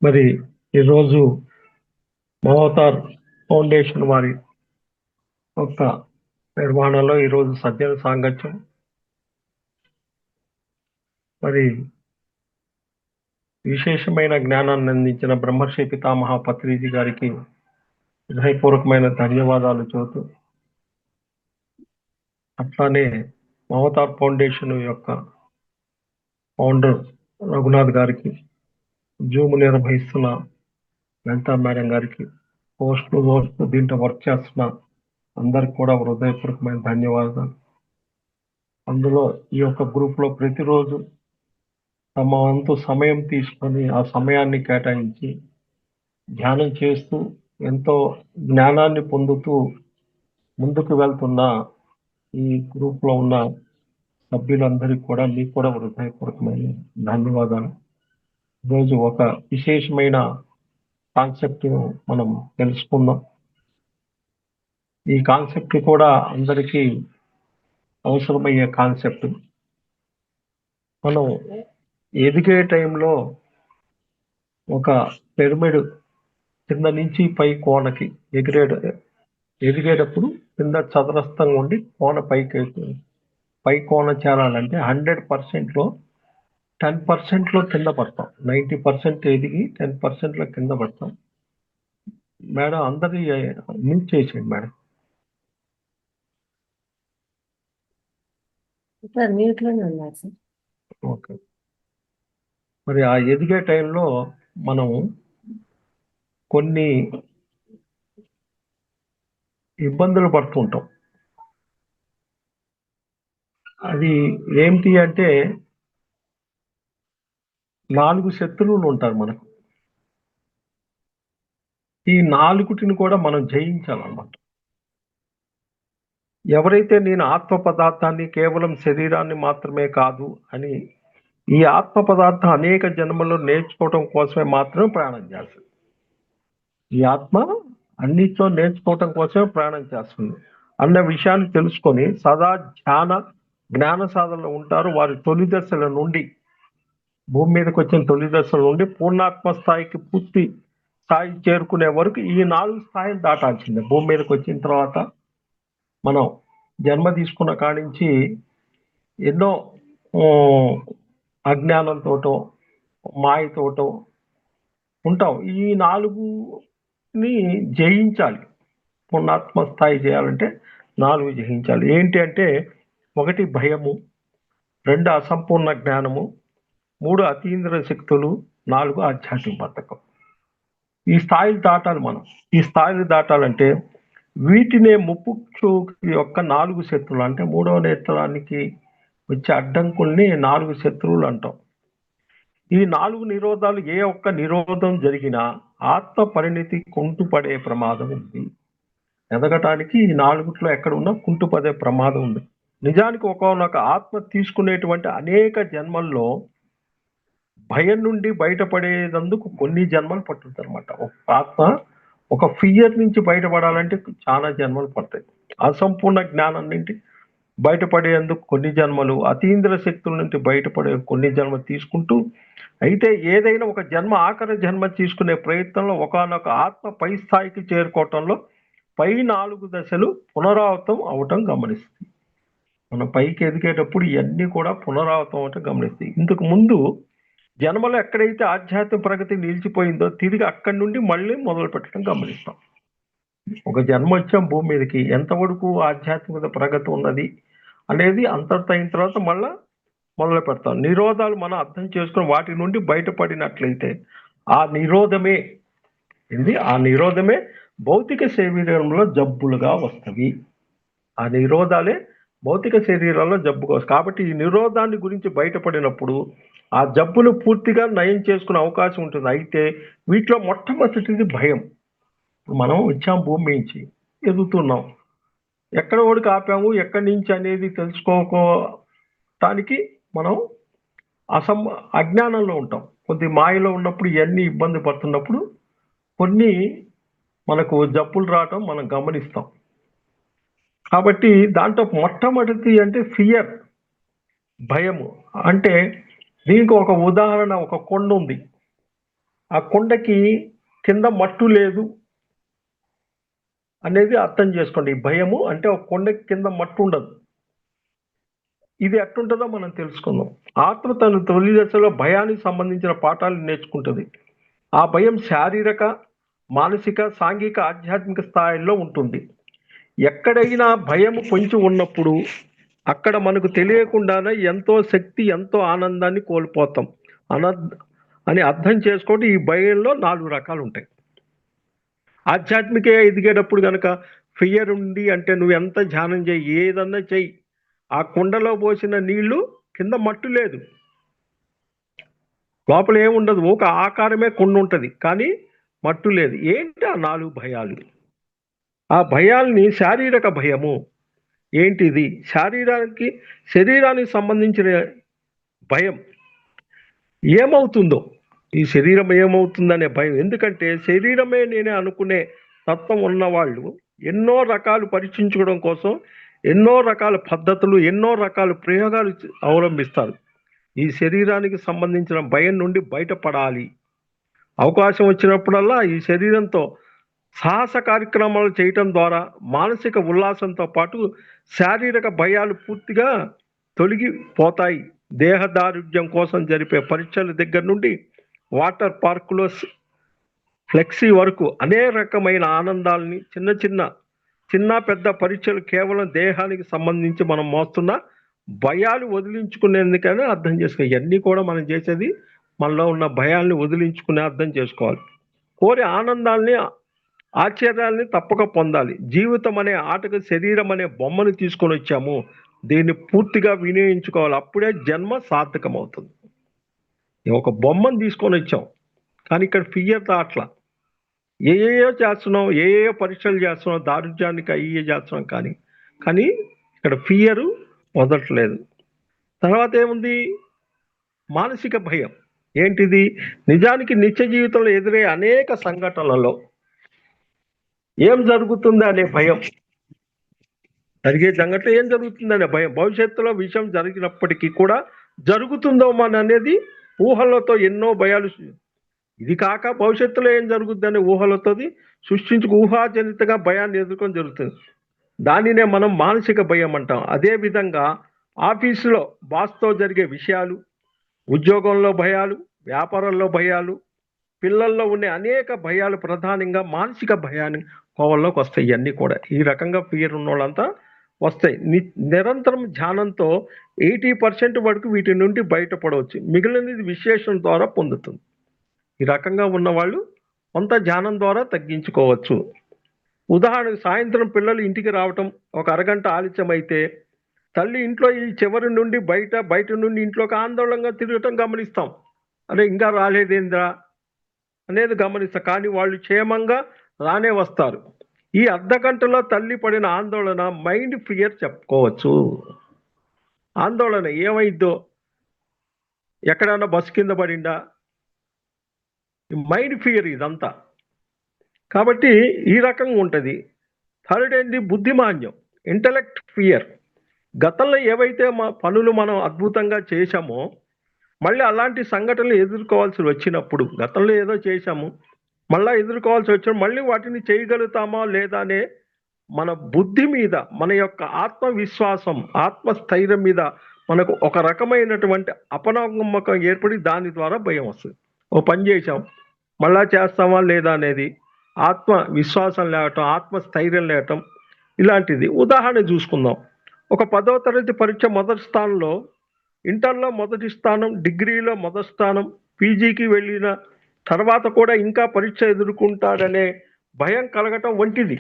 మరి ఈరోజు మహోతార్ ఫౌండేషన్ వారి యొక్క నిర్వహణలో ఈరోజు సజ్జన సాంగత్యం మరి విశేషమైన జ్ఞానాన్ని అందించిన బ్రహ్మర్షి పితామహ పత్రిజీ గారికి హృదయపూర్వకమైన ధన్యవాదాలు చెబుతూ, అట్లానే మహోతార్ ఫౌండేషన్ యొక్క ఫౌండర్ రఘునాథ్ గారికి, జూమ్ నిర్వహిస్తున్న లలితా మేడం గారికి, పోస్ట్ దీంట్లో వర్క్ చేస్తున్న అందరికి కూడా హృదయపూర్వకమైన ధన్యవాదాలు. అందులో ఈ యొక్క గ్రూప్ లో ప్రతిరోజు తమ వంతు సమయం తీసుకొని ఆ సమయాన్ని కేటాయించి ధ్యానం చేస్తూ ఎంతో జ్ఞానాన్ని పొందుతూ ముందుకు వెళ్తున్న ఈ గ్రూప్ లో ఉన్న సభ్యులందరికీ కూడా మీకు కూడా హృదయపూర్వకమైన ధన్యవాదాలు. ఈరోజు ఒక విశేషమైన కాన్సెప్ట్ మనం తెలుసుకుందాం. ఈ కాన్సెప్ట్ కూడా అందరికీ అవసరమయ్యే కాన్సెప్ట్. మనం ఎదిగే టైంలో ఒక పిరమిడ్ కింద నుంచి పై కోనకి ఎదిగేటప్పుడు కింద చదరస్తంగా ఉండి కోన పైకి పై కోన చేరాలంటే 100%లో 10%లో కింద పడతాం. 90% ఎదిగి 10%లో కింద పడతాం. మేడం అందరి మ్యూట్ చేసేయండి మేడం. ఓకే. మరి ఆ ఎదిగే టైంలో మనం కొన్ని ఇబ్బందులు పడుతుంటాం. అది ఏమిటి అంటే 4 శత్రువులు ఉంటారు మనకు. ఈ 4టిని కూడా మనం జయించాలన్నమాట. ఎవరైతే నేను ఆత్మ పదార్థాన్ని కేవలం శరీరాన్ని మాత్రమే కాదు అని ఈ ఆత్మ పదార్థం అనేక జన్మల్లో నేర్చుకోవటం కోసమే మాత్రమే ప్రయాణం చేస్తుంది. ఈ ఆత్మ అన్నిట్లో నేర్చుకోవటం కోసమే ప్రయాణం చేస్తుంది అన్న విషయాన్ని తెలుసుకొని సదా జ్ఞాన సాధనలో ఉంటారు. వారి తొలి దశల నుండి భూమి మీదకి వచ్చిన తొలి దశల నుండి పూర్ణాత్మ స్థాయికి పూర్తి స్థాయి చేరుకునే వరకు ఈ 4 స్థాయిలు దాటాల్సిందే. భూమి మీదకి వచ్చిన తర్వాత మనం జన్మ తీసుకున్న కాడి నుంచి ఎన్నో అజ్ఞానంతోటో మాయతోటో ఉంటాం. ఈ 4ని జయించాలి. పూర్ణాత్మ స్థాయి చేయాలంటే 4 జయించాలి. ఏంటి అంటే 1 భయము, 2 అసంపూర్ణ జ్ఞానము, 3 అతీంద్రియ శక్తులు, 4 ఆధ్యాత్మిక బద్ధకం. ఈ స్థాయిలు దాటాలి మనం. ఈ స్థాయిలు దాటాలంటే వీటినే ముప్పు యొక్క 4 శత్రువులు అంటే 3వ నేత్రానికి వచ్చే అడ్డంకుల్ని 4 శత్రువులు అంటాం. ఈ 4 నిరోధాలు ఏ ఒక్క నిరోధం జరిగినా ఆత్మ పరిణితి కుంటుపడే ప్రమాదం ఉంది. ఎదగటానికి ఈ 4లో ఎక్కడ ఉన్నా కుంటుపడే ప్రమాదం ఉంది. నిజానికి ఒకనొక ఆత్మ తీసుకునేటువంటి అనేక జన్మల్లో భయం నుండి బయటపడేందుకు కొన్ని జన్మలు పట్టుతుంది అనమాట. ఒక ఆత్మ ఒక ఫియర్ నుంచి బయటపడాలంటే చాలా జన్మలు పడతాయి. అసంపూర్ణ జ్ఞానం నుండి బయటపడేందుకు కొన్ని జన్మలు, అతీంద్ర శక్తుల నుంచి బయటపడే కొన్ని జన్మలు తీసుకుంటూ, అయితే ఏదైనా ఒక జన్మ ఆఖరి జన్మ తీసుకునే ప్రయత్నంలో ఒకనొక ఆత్మ పై స్థాయికి చేరుకోవటంలో పై 4 దశలు పునరావృతం అవటం గమనిస్తుంది. మనం పైకి ఎదిగేటప్పుడు ఇవన్నీ కూడా పునరావృతం అవటం గమనిస్తాయి. ఇంతకు ముందు జన్మలో ఎక్కడైతే ఆధ్యాత్మిక ప్రగతి నిలిచిపోయిందో తిరిగి అక్కడి నుండి మళ్ళీ మొదలు పెట్టడం గమనిస్తాం. ఒక జన్మ వచ్చాం భూమి మీదకి, ఎంతవరకు ఆధ్యాత్మిక ప్రగతి ఉన్నది అనేది అంతటితో అయిన తర్వాత మళ్ళా మొదలు పెడతాం. నిరోధాలు మనం అర్థం చేసుకుని వాటి నుండి బయటపడినట్లయితే ఆ నిరోధమే భౌతిక శరీరంలో జబ్బులుగా వస్తవి. ఆ నిరోధాలే భౌతిక శరీరాల్లో జబ్బుగా వస్తాయి. కాబట్టి ఈ నిరోధాన్ని గురించి బయటపడినప్పుడు ఆ జబ్బును పూర్తిగా నయం చేసుకునే అవకాశం ఉంటుంది. అయితే వీటిలో మొట్టమొదటిది భయం. మనం వచ్చాం భూమి నుంచి, ఎదుగుతున్నాం, ఎక్కడ ఓడికి ఆపాము, ఎక్కడి నుంచి అనేది తెలుసుకోవటానికి మనం అజ్ఞానంలో ఉంటాం. కొద్ది మాయలో ఉన్నప్పుడు ఇవన్నీ ఇబ్బంది పడుతున్నప్పుడు కొన్ని మనకు జబ్బులు రావటం మనం గమనిస్తాం. కాబట్టి దాంట్లో మొట్టమొదటి అంటే ఫియర్, భయము. అంటే దీనికి ఒక ఉదాహరణ, ఒక కొండ ఉంది. ఆ కొండకి కింద మట్టు లేదు అనేది అర్థం చేసుకోండి. ఈ భయము అంటే ఒక కొండకి కింద మట్టు ఉండదు. ఇది ఎట్టుంటుందో మనం తెలుసుకుందాం. ఆత్మ తన తొలి దశలో భయానికి సంబంధించిన పాఠాలు నేర్చుకుంటుంది. ఆ భయం శారీరక, మానసిక, సాంఘిక, ఆధ్యాత్మిక స్థాయిల్లో ఉంటుంది. ఎక్కడైనా భయం పొంచి ఉన్నప్పుడు అక్కడ మనకు తెలియకుండానే ఎంతో శక్తి, ఎంతో ఆనందాన్ని కోల్పోతాం అని అర్థం చేసుకోండి. ఈ భయంలో 4 రకాలు ఉంటాయి. ఆధ్యాత్మిక ఎదిగేటప్పుడు గనక ఫియర్ ఉంది అంటే నువ్వు ఎంత ధ్యానం చేయి, ఏదన్నా చెయ్యి, ఆ కుండలో పోసిన నీళ్లు కింద మట్టు లేదు, లోపల ఏముండదు, ఒక ఆకారమే కుండ ఉంటుంది కానీ మట్టు లేదు. ఏంటి ఆ 4 భయాలు? ఆ భయాల్ని శారీరక భయము. ఏంటిది? శరీరానికి సంబంధించిన భయం. ఏమవుతుందో, ఈ శరీరం ఏమవుతుందనే భయం. ఎందుకంటే శరీరమే నేనే అనుకునే తత్వం ఉన్నవాళ్ళు ఎన్నో రకాలు పరీక్షించుకోవడం కోసం ఎన్నో రకాల పద్ధతులు, ఎన్నో రకాల ప్రయోగాలు అవలంబిస్తారు. ఈ శరీరానికి సంబంధించిన భయం నుండి బయటపడాలి. అవకాశం వచ్చినప్పుడల్లా ఈ శరీరంతో సాహస కార్యక్రమాలు చేయటం ద్వారా మానసిక ఉల్లాసంతో పాటు శారీరక భయాలు పూర్తిగా తొలగిపోతాయి. దేహదారుఢ్యం కోసం జరిపే పరీక్షల దగ్గర నుండి వాటర్ పార్కులో ఫ్లెక్సీ వరకు అనేక రకమైన ఆనందాలని, చిన్న పెద్ద పరీక్షలు కేవలం దేహానికి సంబంధించి మనం మోస్తున్న భయాలు వదిలించుకునేందుకనే అర్థం చేసుకోవాలి. ఇవన్నీ కూడా మనం చేసేది మనలో ఉన్న భయాల్ని వదిలించుకునే అర్థం చేసుకోవాలి. కోరి ఆనందాల్ని, ఆశ్చర్యాల్ని తప్పక పొందాలి. జీవితం అనే ఆటకు శరీరం అనే బొమ్మను తీసుకొని వచ్చాము, దీన్ని పూర్తిగా వినియోగించుకోవాలి. అప్పుడే జన్మ సార్థకం అవుతుంది. ఒక బొమ్మను తీసుకొని వచ్చాం కానీ ఇక్కడ ఫియర్ అట్లా ఏయో చేస్తున్నాం, ఏయో పరీక్షలు చేస్తున్నాం, దారుఢ్యానికి అయ్యే చేస్తున్నాం కానీ ఇక్కడ ఫియరు వదలట్లేదు. తర్వాత ఏముంది? మానసిక భయం. ఏంటిది? నిజానికి నిత్య జీవితంలో ఎదురయ్యే అనేక సంఘటనలలో ఏం జరుగుతుంది అనే భయం. జరిగే సంఘటన ఏం జరుగుతుందనే భయం. భవిష్యత్తులో విషయం జరిగినప్పటికీ కూడా జరుగుతుందో అనేది ఊహలతో ఎన్నో భయాలు. ఇది కాక భవిష్యత్తులో ఏం జరుగుతుందనే ఊహలతో ఊహాజనితంగా భయాన్ని ఎదుర్కొని జరుగుతుంది. దానినే మనం మానసిక భయం అంటాం. అదేవిధంగా ఆఫీసులో బాస్తో జరిగే విషయాలు, ఉద్యోగంలో భయాలు, వ్యాపారంలో భయాలు, పిల్లల్లో ఉండే అనేక భయాలు ప్రధానంగా మానసిక భయాన్ని కోవల్లోకి వస్తాయి. ఇవన్నీ కూడా ఈ రకంగా ఫియర్ ఉన్న వాళ్ళంతా వస్తాయి. నిరంతరం ధ్యానంతో 80% వరకు వీటి నుండి బయటపడవచ్చు. మిగిలినది విశ్లేషణ ద్వారా పొందుతుంది. ఈ రకంగా ఉన్నవాళ్ళు కొంత ధ్యానం ద్వారా తగ్గించుకోవచ్చు. ఉదాహరణకు సాయంత్రం పిల్లలు ఇంటికి రావటం ఒక అరగంట ఆలస్యం అయితే తల్లి ఇంట్లో ఈ చివరి నుండి బయట నుండి ఇంట్లోకి ఆందోళనగా తిరగటం గమనిస్తాం. అదే ఇంకా రాలేదేంద్రా అనేది గమనిస్తాం. కానీ వాళ్ళు క్షేమంగా రానే వస్తారు. ఈ అర్ధగంటలో తల్లి పడిన ఆందోళన మైండ్ ఫియర్ చెప్పుకోవచ్చు. ఆందోళన ఏమైద్దో, ఎక్కడన్నా బస్సు కింద పడిందా, మైండ్ ఫియర్ ఇదంతా. కాబట్టి ఈ రకంగా ఉంటుంది. థర్డ్ ఏంటి? బుద్ధిమాన్యం, ఇంటలెక్ట్ ఫియర్. గతంలో ఏవైతే పనులు మనం అద్భుతంగా చేశామో మళ్ళీ అలాంటి సంఘటనలు ఎదుర్కోవాల్సి వచ్చినప్పుడు, గతంలో ఏదో చేశాము మళ్ళీ ఎదుర్కోవాల్సి వచ్చినప్పుడు మళ్ళీ వాటిని చేయగలుగుతామా లేదా అనే మన బుద్ధి మీద, మన యొక్క ఆత్మవిశ్వాసం, ఆత్మస్థైర్యం మీద మనకు ఒక రకమైనటువంటి అపనమ్మకం ఏర్పడి దాని ద్వారా భయం వస్తుంది. ఓ పని చేశాం మళ్ళా చేస్తామా లేదా అనేది ఆత్మవిశ్వాసం లేవటం, ఆత్మస్థైర్యం లేవటం ఇలాంటిది. ఉదాహరణ చూసుకుందాం. ఒక 10వ తరగతి పరీక్ష మొదటి స్థానంలో, ఇంటర్లో మొదటి స్థానం, డిగ్రీలో మొదటి స్థానం, పీజీకి వెళ్ళిన తర్వాత కూడా ఇంకా పరీక్ష ఎదుర్కొంటాడనే భయం కలగటం వంటిది.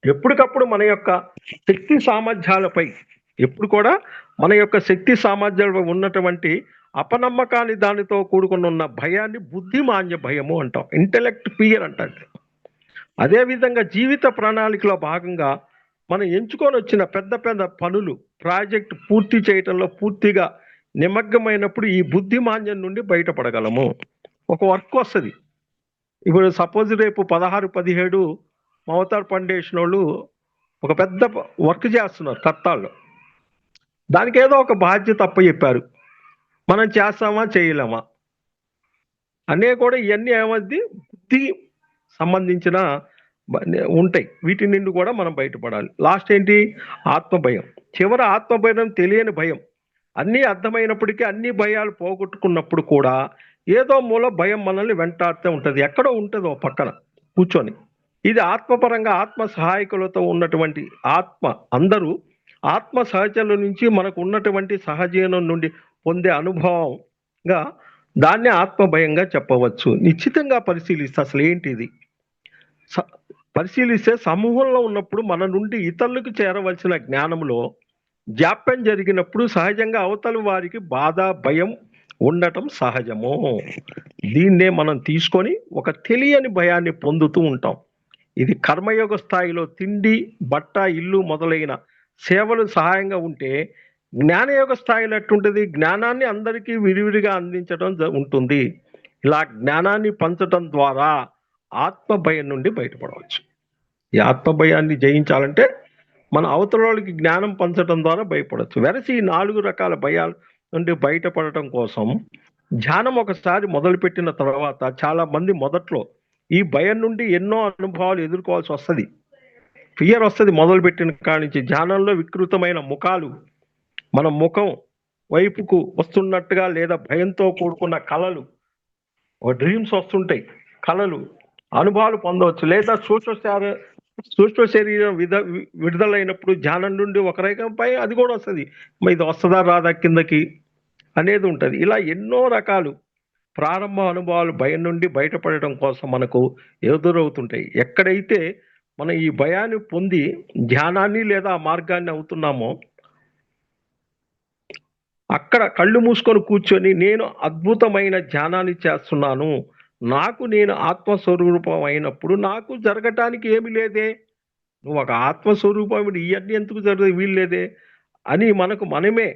ఎప్పటికప్పుడు మన యొక్క శక్తి సామర్థ్యాలపై ఉన్నటువంటి అపనమ్మకాన్ని, దానితో కూడుకుని ఉన్న భయాన్ని బుద్ధిమాన్య భయము అంటాం, ఇంటెలెక్ట్ ఫియర్ అంటారు. అదేవిధంగా జీవిత ప్రణాళికలో భాగంగా మనం ఎంచుకొని వచ్చిన పెద్ద పెద్ద పనులు, ప్రాజెక్ట్ పూర్తి చేయటంలో పూర్తిగా నిమగ్నమైనప్పుడు ఈ బుద్ధిమాన్యం నుండి బయటపడగలము. ఒక వర్క్ వస్తుంది. ఇప్పుడు సపోజ్ రేపు 16, 17 మమతార్ ఫౌండేషన్ వాళ్ళు ఒక పెద్ద వర్క్ చేస్తున్నారు కర్తాల్లో. దానికి ఏదో ఒక బాధ్యత అప్పచెప్పారు. మనం చేస్తామా చేయలేమా? అనే కూడా ఇవన్నీ ఏమవుద్ది, బుద్ధి సంబంధించిన ఉంటాయి. వీటి నుండి కూడా మనం బయటపడాలి. లాస్ట్ ఏంటి, ఆత్మభయం. చివర ఆత్మభయం తెలియని భయం. అన్నీ అర్థమైనప్పటికీ అన్ని భయాలు పోగొట్టుకున్నప్పుడు కూడా ఏదో మూల భయం మనల్ని వెంటాడుతూ ఉంటుంది. ఎక్కడో ఉంటుంది ఓ పక్కన కూర్చొని. ఇది ఆత్మపరంగా ఆత్మ సహాయకులతో ఉన్నటువంటి అందరూ ఆత్మ సహచరుల నుంచి మనకు ఉన్నటువంటి సహజీవనం నుండి పొందే అనుభవంగా దాన్ని ఆత్మభయంగా చెప్పవచ్చు. నిశ్చితంగా పరిశీలిస్తే అసలు ఏంటిది పరిశీలిస్తే సమూహంలో ఉన్నప్పుడు మన నుండి ఇతరులకు చేరవలసిన జ్ఞానంలో జాప్యం జరిగినప్పుడు సహజంగా అవతల వారికి బాధ, భయం ఉండటం సహజము. దీన్నే మనం తీసుకొని ఒక తెలియని భయాన్ని పొందుతూ ఉంటాం. ఇది కర్మయోగ స్థాయిలో తిండి, బట్ట, ఇల్లు మొదలైన సేవలు సహాయంగా ఉంటే, జ్ఞానయోగ స్థాయిలో ఎట్టుంటుంది, జ్ఞానాన్ని అందరికీ విరివిరిగా అందించడం ఉంటుంది. ఇలా జ్ఞానాన్ని పంచడం ద్వారా ఆత్మభయం నుండి బయటపడవచ్చు. ఈ ఆత్మభయాన్ని జయించాలంటే మన అవతల వాళ్ళకి జ్ఞానం పంచడం ద్వారా భయపడవచ్చు. వెరసి ఈ 4 రకాల భయాల నుండి బయటపడటం కోసం ధ్యానం ఒకసారి మొదలుపెట్టిన తర్వాత చాలా మంది మొదట్లో ఈ భయం నుండి ఎన్నో అనుభవాలు ఎదుర్కోవాల్సి వస్తుంది. ఫియర్ వస్తుంది మొదలుపెట్టిన కాడి నుంచి. ధ్యానంలో వికృతమైన ముఖాలు మన ముఖం వైపుకు వస్తున్నట్టుగా, లేదా భయంతో కూడుకున్న కళలు, డ్రీమ్స్ వస్తుంటాయి, కళలు, అనుభవాలు పొందవచ్చు. లేదా సూక్ష్మ శరీరం విడుదలైనప్పుడు ధ్యానం నుండి ఒక రకంపై అది కూడా వస్తుంది. ఇది వస్తుందా రాదా కిందకి అనేది ఉంటుంది. ఇలా ఎన్నో రకాలు ప్రారంభ అనుభవాలు భయం నుండి బయటపడటం కోసం మనకు ఎదురవుతుంటాయి. ఎక్కడైతే మనం ఈ భయాన్ని పొంది ధ్యానాన్ని లేదా మార్గాన్ని అవుతున్నామో అక్కడ కళ్ళు మూసుకొని కూర్చొని నేను అద్భుతమైన ధ్యానాన్ని చేస్తున్నాను, నాకు నేను ఆత్మస్వరూపం అయినప్పుడు నాకు జరగటానికి ఏమి లేదే, నువ్వు ఒక ఆత్మస్వరూపం ఇవన్నీ ఎందుకు జరగదు వీల్లేదే అని మనకు మనమే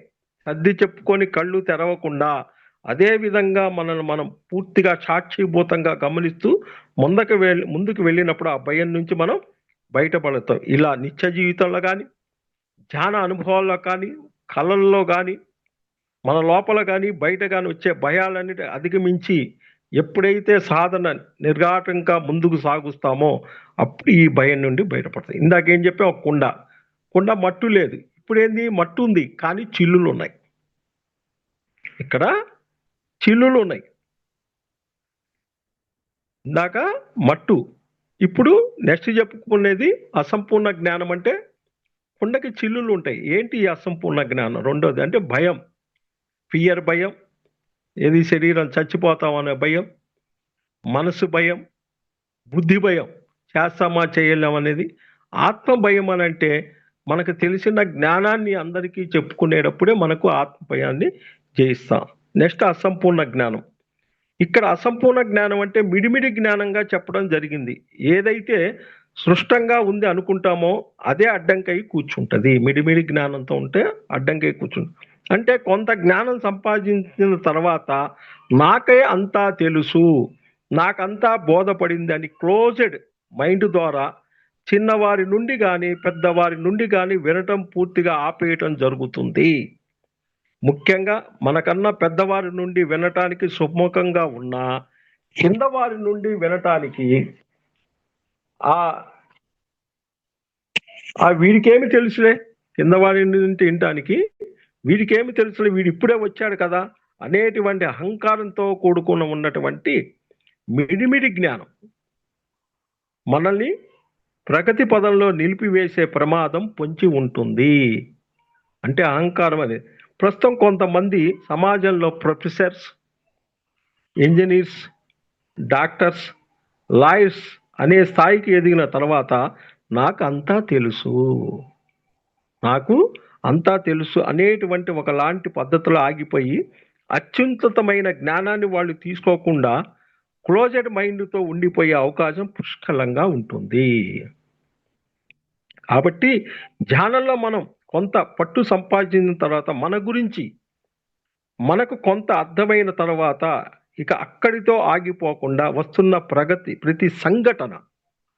సర్ది చెప్పుకొని కళ్ళు తెరవకుండా అదే విధంగా మనల్ని మనం పూర్తిగా సాక్షిభూతంగా గమనిస్తూ ముందుకు వెళ్ళినప్పుడు ఆ భయం నుంచి మనం బయటపడతాం. ఇలా నిత్య జీవితంలో కానీ, ధ్యాన అనుభవాల్లో కానీ, కళల్లో కానీ, మన లోపల కానీ బయట కానీ వచ్చే భయాలన్నిటి అధిగమించి ఎప్పుడైతే సాధన నిర్ఘాటంగా ముందుకు సాగుస్తామో అప్పుడు ఈ భయం నుండి బయటపడతాయి. ఇందాకేం చెప్పా, ఒక కుండ మట్టు లేదు, ఇప్పుడు ఏంది, మట్టు ఉంది కానీ చిల్లులు ఉన్నాయి. ఇక్కడ చిల్లులు ఉన్నాయి. ఇందాక మట్టు, ఇప్పుడు నెక్స్ట్ చెప్పుకునేది అసంపూర్ణ జ్ఞానం. అంటే కుండకి చిల్లులు ఉంటాయి. ఏంటి ఈ అసంపూర్ణ జ్ఞానం? రెండోది అంటే భయం, ఫియర్ భయం, ఏది శరీరం చచ్చిపోతాం అనే భయం, మనసు భయం, బుద్ధి భయం, చేస్తామా చేయలేం అనేది. ఆత్మ భయం అని అంటే మనకు తెలిసిన జ్ఞానాన్ని అందరికీ చెప్పుకునేటప్పుడే మనకు ఆత్మ భయాన్ని జయిస్తాం. నెక్స్ట్ అసంపూర్ణ జ్ఞానం. ఇక్కడ అసంపూర్ణ జ్ఞానం అంటే మిడిమిడి జ్ఞానంగా చెప్పడం జరిగింది. ఏదైతే సృష్టంగా ఉంది అనుకుంటామో అదే అడ్డంకై కూర్చుంటుంది. మిడిమిడి జ్ఞానంతో ఉంటే అడ్డంకై కూర్చుంటుంది. అంటే కొంత జ్ఞానం సంపాదించిన తర్వాత నాకే అంతా తెలుసు, నాకంతా బోధపడింది అని క్లోజ్డ్ మైండ్ ద్వారా చిన్నవారి నుండి కానీ పెద్దవారి నుండి కానీ వినటం పూర్తిగా ఆపేయటం జరుగుతుంది. ముఖ్యంగా మనకన్నా పెద్దవారి నుండి వినటానికి సుముఖంగా ఉన్నా కింద వారి నుండి వినటానికి వీడికేమి తెలుసులే, కింద వారి నుండి వినటానికి వీడికేమి తెలుసులే, వీడు ఇప్పుడే వచ్చాడు కదా అనేటువంటి అహంకారంతో కూడుకుని ఉన్నటువంటి మిడిమిడి జ్ఞానం మనల్ని ప్రగతి పదంలో నిలిపివేసే ప్రమాదం పొంచి ఉంటుంది. అంటే అహంకారం అనేది. ప్రస్తుతం కొంతమంది సమాజంలో ప్రొఫెసర్స్, ఇంజనీర్స్, డాక్టర్స్, లాయర్స్ అనే స్థాయికి ఎదిగిన తర్వాత నాకు అంతా తెలుసు అనేటువంటి ఒకలాంటి పద్ధతిలో ఆగిపోయి అత్యున్నతమైన జ్ఞానాన్ని వాళ్ళు తీసుకోకుండా క్లోజ్డ్ మైండ్తో ఉండిపోయే అవకాశం పుష్కలంగా ఉంటుంది. కాబట్టి ధ్యానంలో మనం కొంత పట్టు సంపాదించిన తర్వాత మన గురించి మనకు కొంత అర్థమైన తర్వాత ఇక అక్కడితో ఆగిపోకుండా వస్తున్న ప్రతి సంఘటన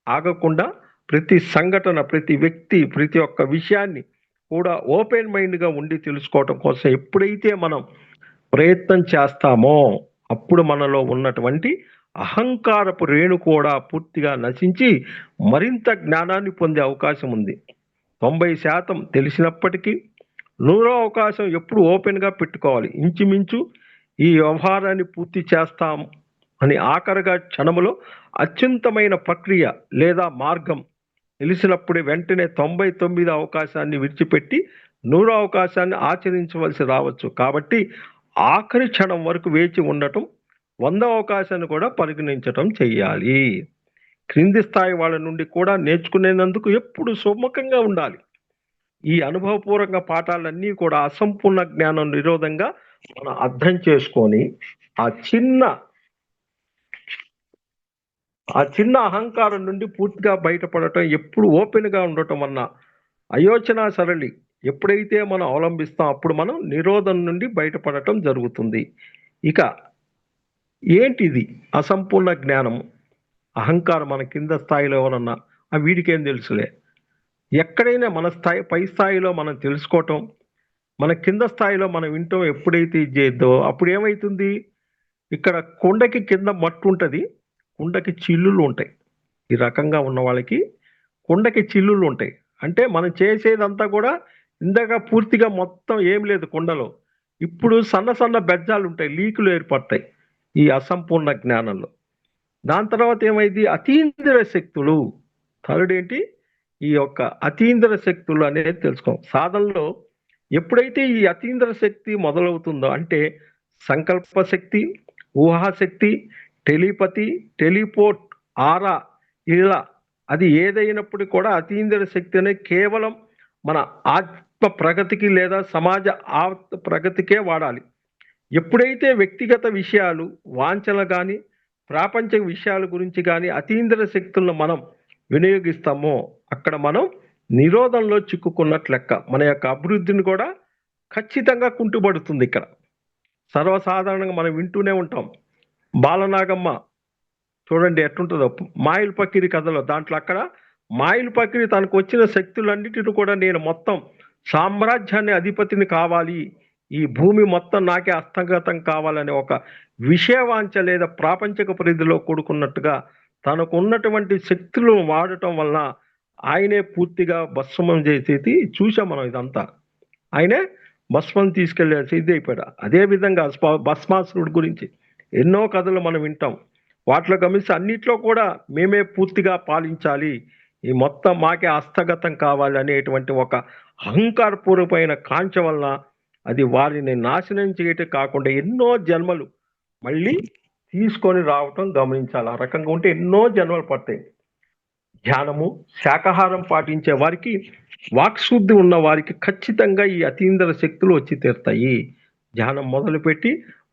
ఆగకుండా, ప్రతి సంఘటన, ప్రతి వ్యక్తి, ప్రతి ఒక్క విషయాన్ని కూడా ఓపెన్ మైండ్గా ఉండి తెలుసుకోవటం కోసం ఎప్పుడైతే మనం ప్రయత్నం చేస్తామో అప్పుడు మనలో ఉన్నటువంటి అహంకారపు రేణు కూడా పూర్తిగా నశించి మరింత జ్ఞానాన్ని పొందే అవకాశం ఉంది. 90% తెలిసినప్పటికీ 100వ అవకాశం ఎప్పుడు ఓపెన్గా పెట్టుకోవాలి. ఇంచుమించు ఈ వ్యవహారాన్ని పూర్తి చేస్తాం అని ఆఖరిగా క్షణములో అత్యంతమైన ప్రక్రియ లేదా మార్గం తెలిసినప్పుడే వెంటనే 99 అవకాశాన్ని విడిచిపెట్టి 100 అవకాశాన్ని ఆచరించవలసి రావచ్చు. కాబట్టి ఆఖరి క్షణం వరకు వేచి ఉండటం, 100 అవకాశాన్ని కూడా పరిగణించటం చెయ్యాలి. క్రింది స్థాయి వాళ్ళ నుండి కూడా నేర్చుకునేందుకు ఎప్పుడు సుముఖంగా ఉండాలి. ఈ అనుభవపూర్వక పాఠాలన్నీ కూడా అసంపూర్ణ జ్ఞానం నిరోధంగా మనం అర్థం చేసుకొని ఆ చిన్న అహంకారం నుండి పూర్తిగా బయటపడటం, ఎప్పుడు ఓపెన్గా ఉండటం వలన అయోచన సరళి ఎప్పుడైతే మనం అవలంబిస్తాం అప్పుడు మనం నిరోధం నుండి బయటపడటం జరుగుతుంది. ఇక ఏంటిది అసంపూర్ణ జ్ఞానం? అహంకారం మన కింద స్థాయిలో ఎవరన్నా వీడికేం తెలుసులే. ఎక్కడైనా మన పై స్థాయిలో మనం తెలుసుకోవటం, మన కింద స్థాయిలో మనం వింటాం ఎప్పుడైతే ఇది చేద్దో అప్పుడు ఏమవుతుంది? ఇక్కడ కొండకి కింద మట్టు ఉంటుంది, కుండకి చిల్లులు ఉంటాయి. ఈ రకంగా ఉన్న వాళ్ళకి కుండకి చిల్లులు ఉంటాయి. అంటే మనం చేసేదంతా కూడా ఇందాక పూర్తిగా మొత్తం ఏం లేదు కుండలో. ఇప్పుడు సన్న సన్న బెజ్జాలు ఉంటాయి, లీకులు ఏర్పడతాయి ఈ అసంపూర్ణ జ్ఞానంలో. దాని తర్వాత ఏమైంది? అతీంద్ర శక్తులు. థర్డ్ ఏంటి? ఈ యొక్క అతీంద్ర శక్తులు అనేది తెలుసుకో. సాధనలో ఎప్పుడైతే ఈ అతీంద్ర శక్తి మొదలవుతుందో అంటే సంకల్ప శక్తి, ఊహాశక్తి, టెలిపతి, టెలిపోర్ట్, ఆరా, ఇలా అది ఏదైనప్పుడు కూడా అతీంద్ర శక్తి అనేది కేవలం మన ఆత్మ ప్రగతికి లేదా సమాజ ఆత్మ ప్రగతికే వాడాలి. ఎప్పుడైతే వ్యక్తిగత విషయాలు, వాంఛనలు కానీ ప్రాపంచిక విషయాల గురించి కానీ అతీంద్ర శక్తులను మనం వినియోగిస్తామో అక్కడ మనం నిరోధంలో చిక్కుకున్నట్లు లెక్క. మన యొక్క అభివృద్ధిని కూడా ఖచ్చితంగా కుంటుపడుతుంది. ఇక్కడ సర్వసాధారణంగా మనం వింటూనే ఉంటాం. బాలనాగమ్మ చూడండి ఎట్లుంటుందో మాయిల్ పకిరి కథలో. దాంట్లో అక్కడ మాయిల్ పకిరి తనకు వచ్చిన శక్తులన్నిటిని కూడా నేను మొత్తం సామ్రాజ్యాన్ని అధిపతిని కావాలి, ఈ భూమి మొత్తం నాకే హస్తగతం కావాలనే ఒక విషయవాంఛ లేదా ప్రాపంచిక పరిధిలో కూడుకున్నట్టుగా తనకు ఉన్నటువంటి శక్తులను వాడటం వలన ఆయనే పూర్తిగా భస్మం చేసేది చూసాం మనం. ఇదంతా ఆయనే భస్మం తీసుకెళ్లేసి ఇది అయిపోయాడు. అదేవిధంగా భస్మాసురుడు గురించి ఎన్నో కథలు మనం వింటాం. వాటిలో గమనిస్తే అన్నిట్లో కూడా మేమే పూర్తిగా పాలించాలి, ఈ మొత్తం మాకే హస్తగతం కావాలి అనేటువంటి ఒక అహంకారపూర్వమైన కాంక్ష వలన అది వారిని నాశనం చేయటం కాకుండా ఎన్నో జన్మలు మళ్ళీ తీసుకొని రావటం గమనించాలి. ఆ రకంగా ఉంటే ఎన్నో జన్మలు పడతాయి. ధ్యానము, శాకాహారం పాటించే వారికి, వాక్శుద్ధి ఉన్న వారికి ఖచ్చితంగా ఈ అతీంద్ర శక్తులు వచ్చి తీరుతాయి. ధ్యానం మొదలుపెట్టి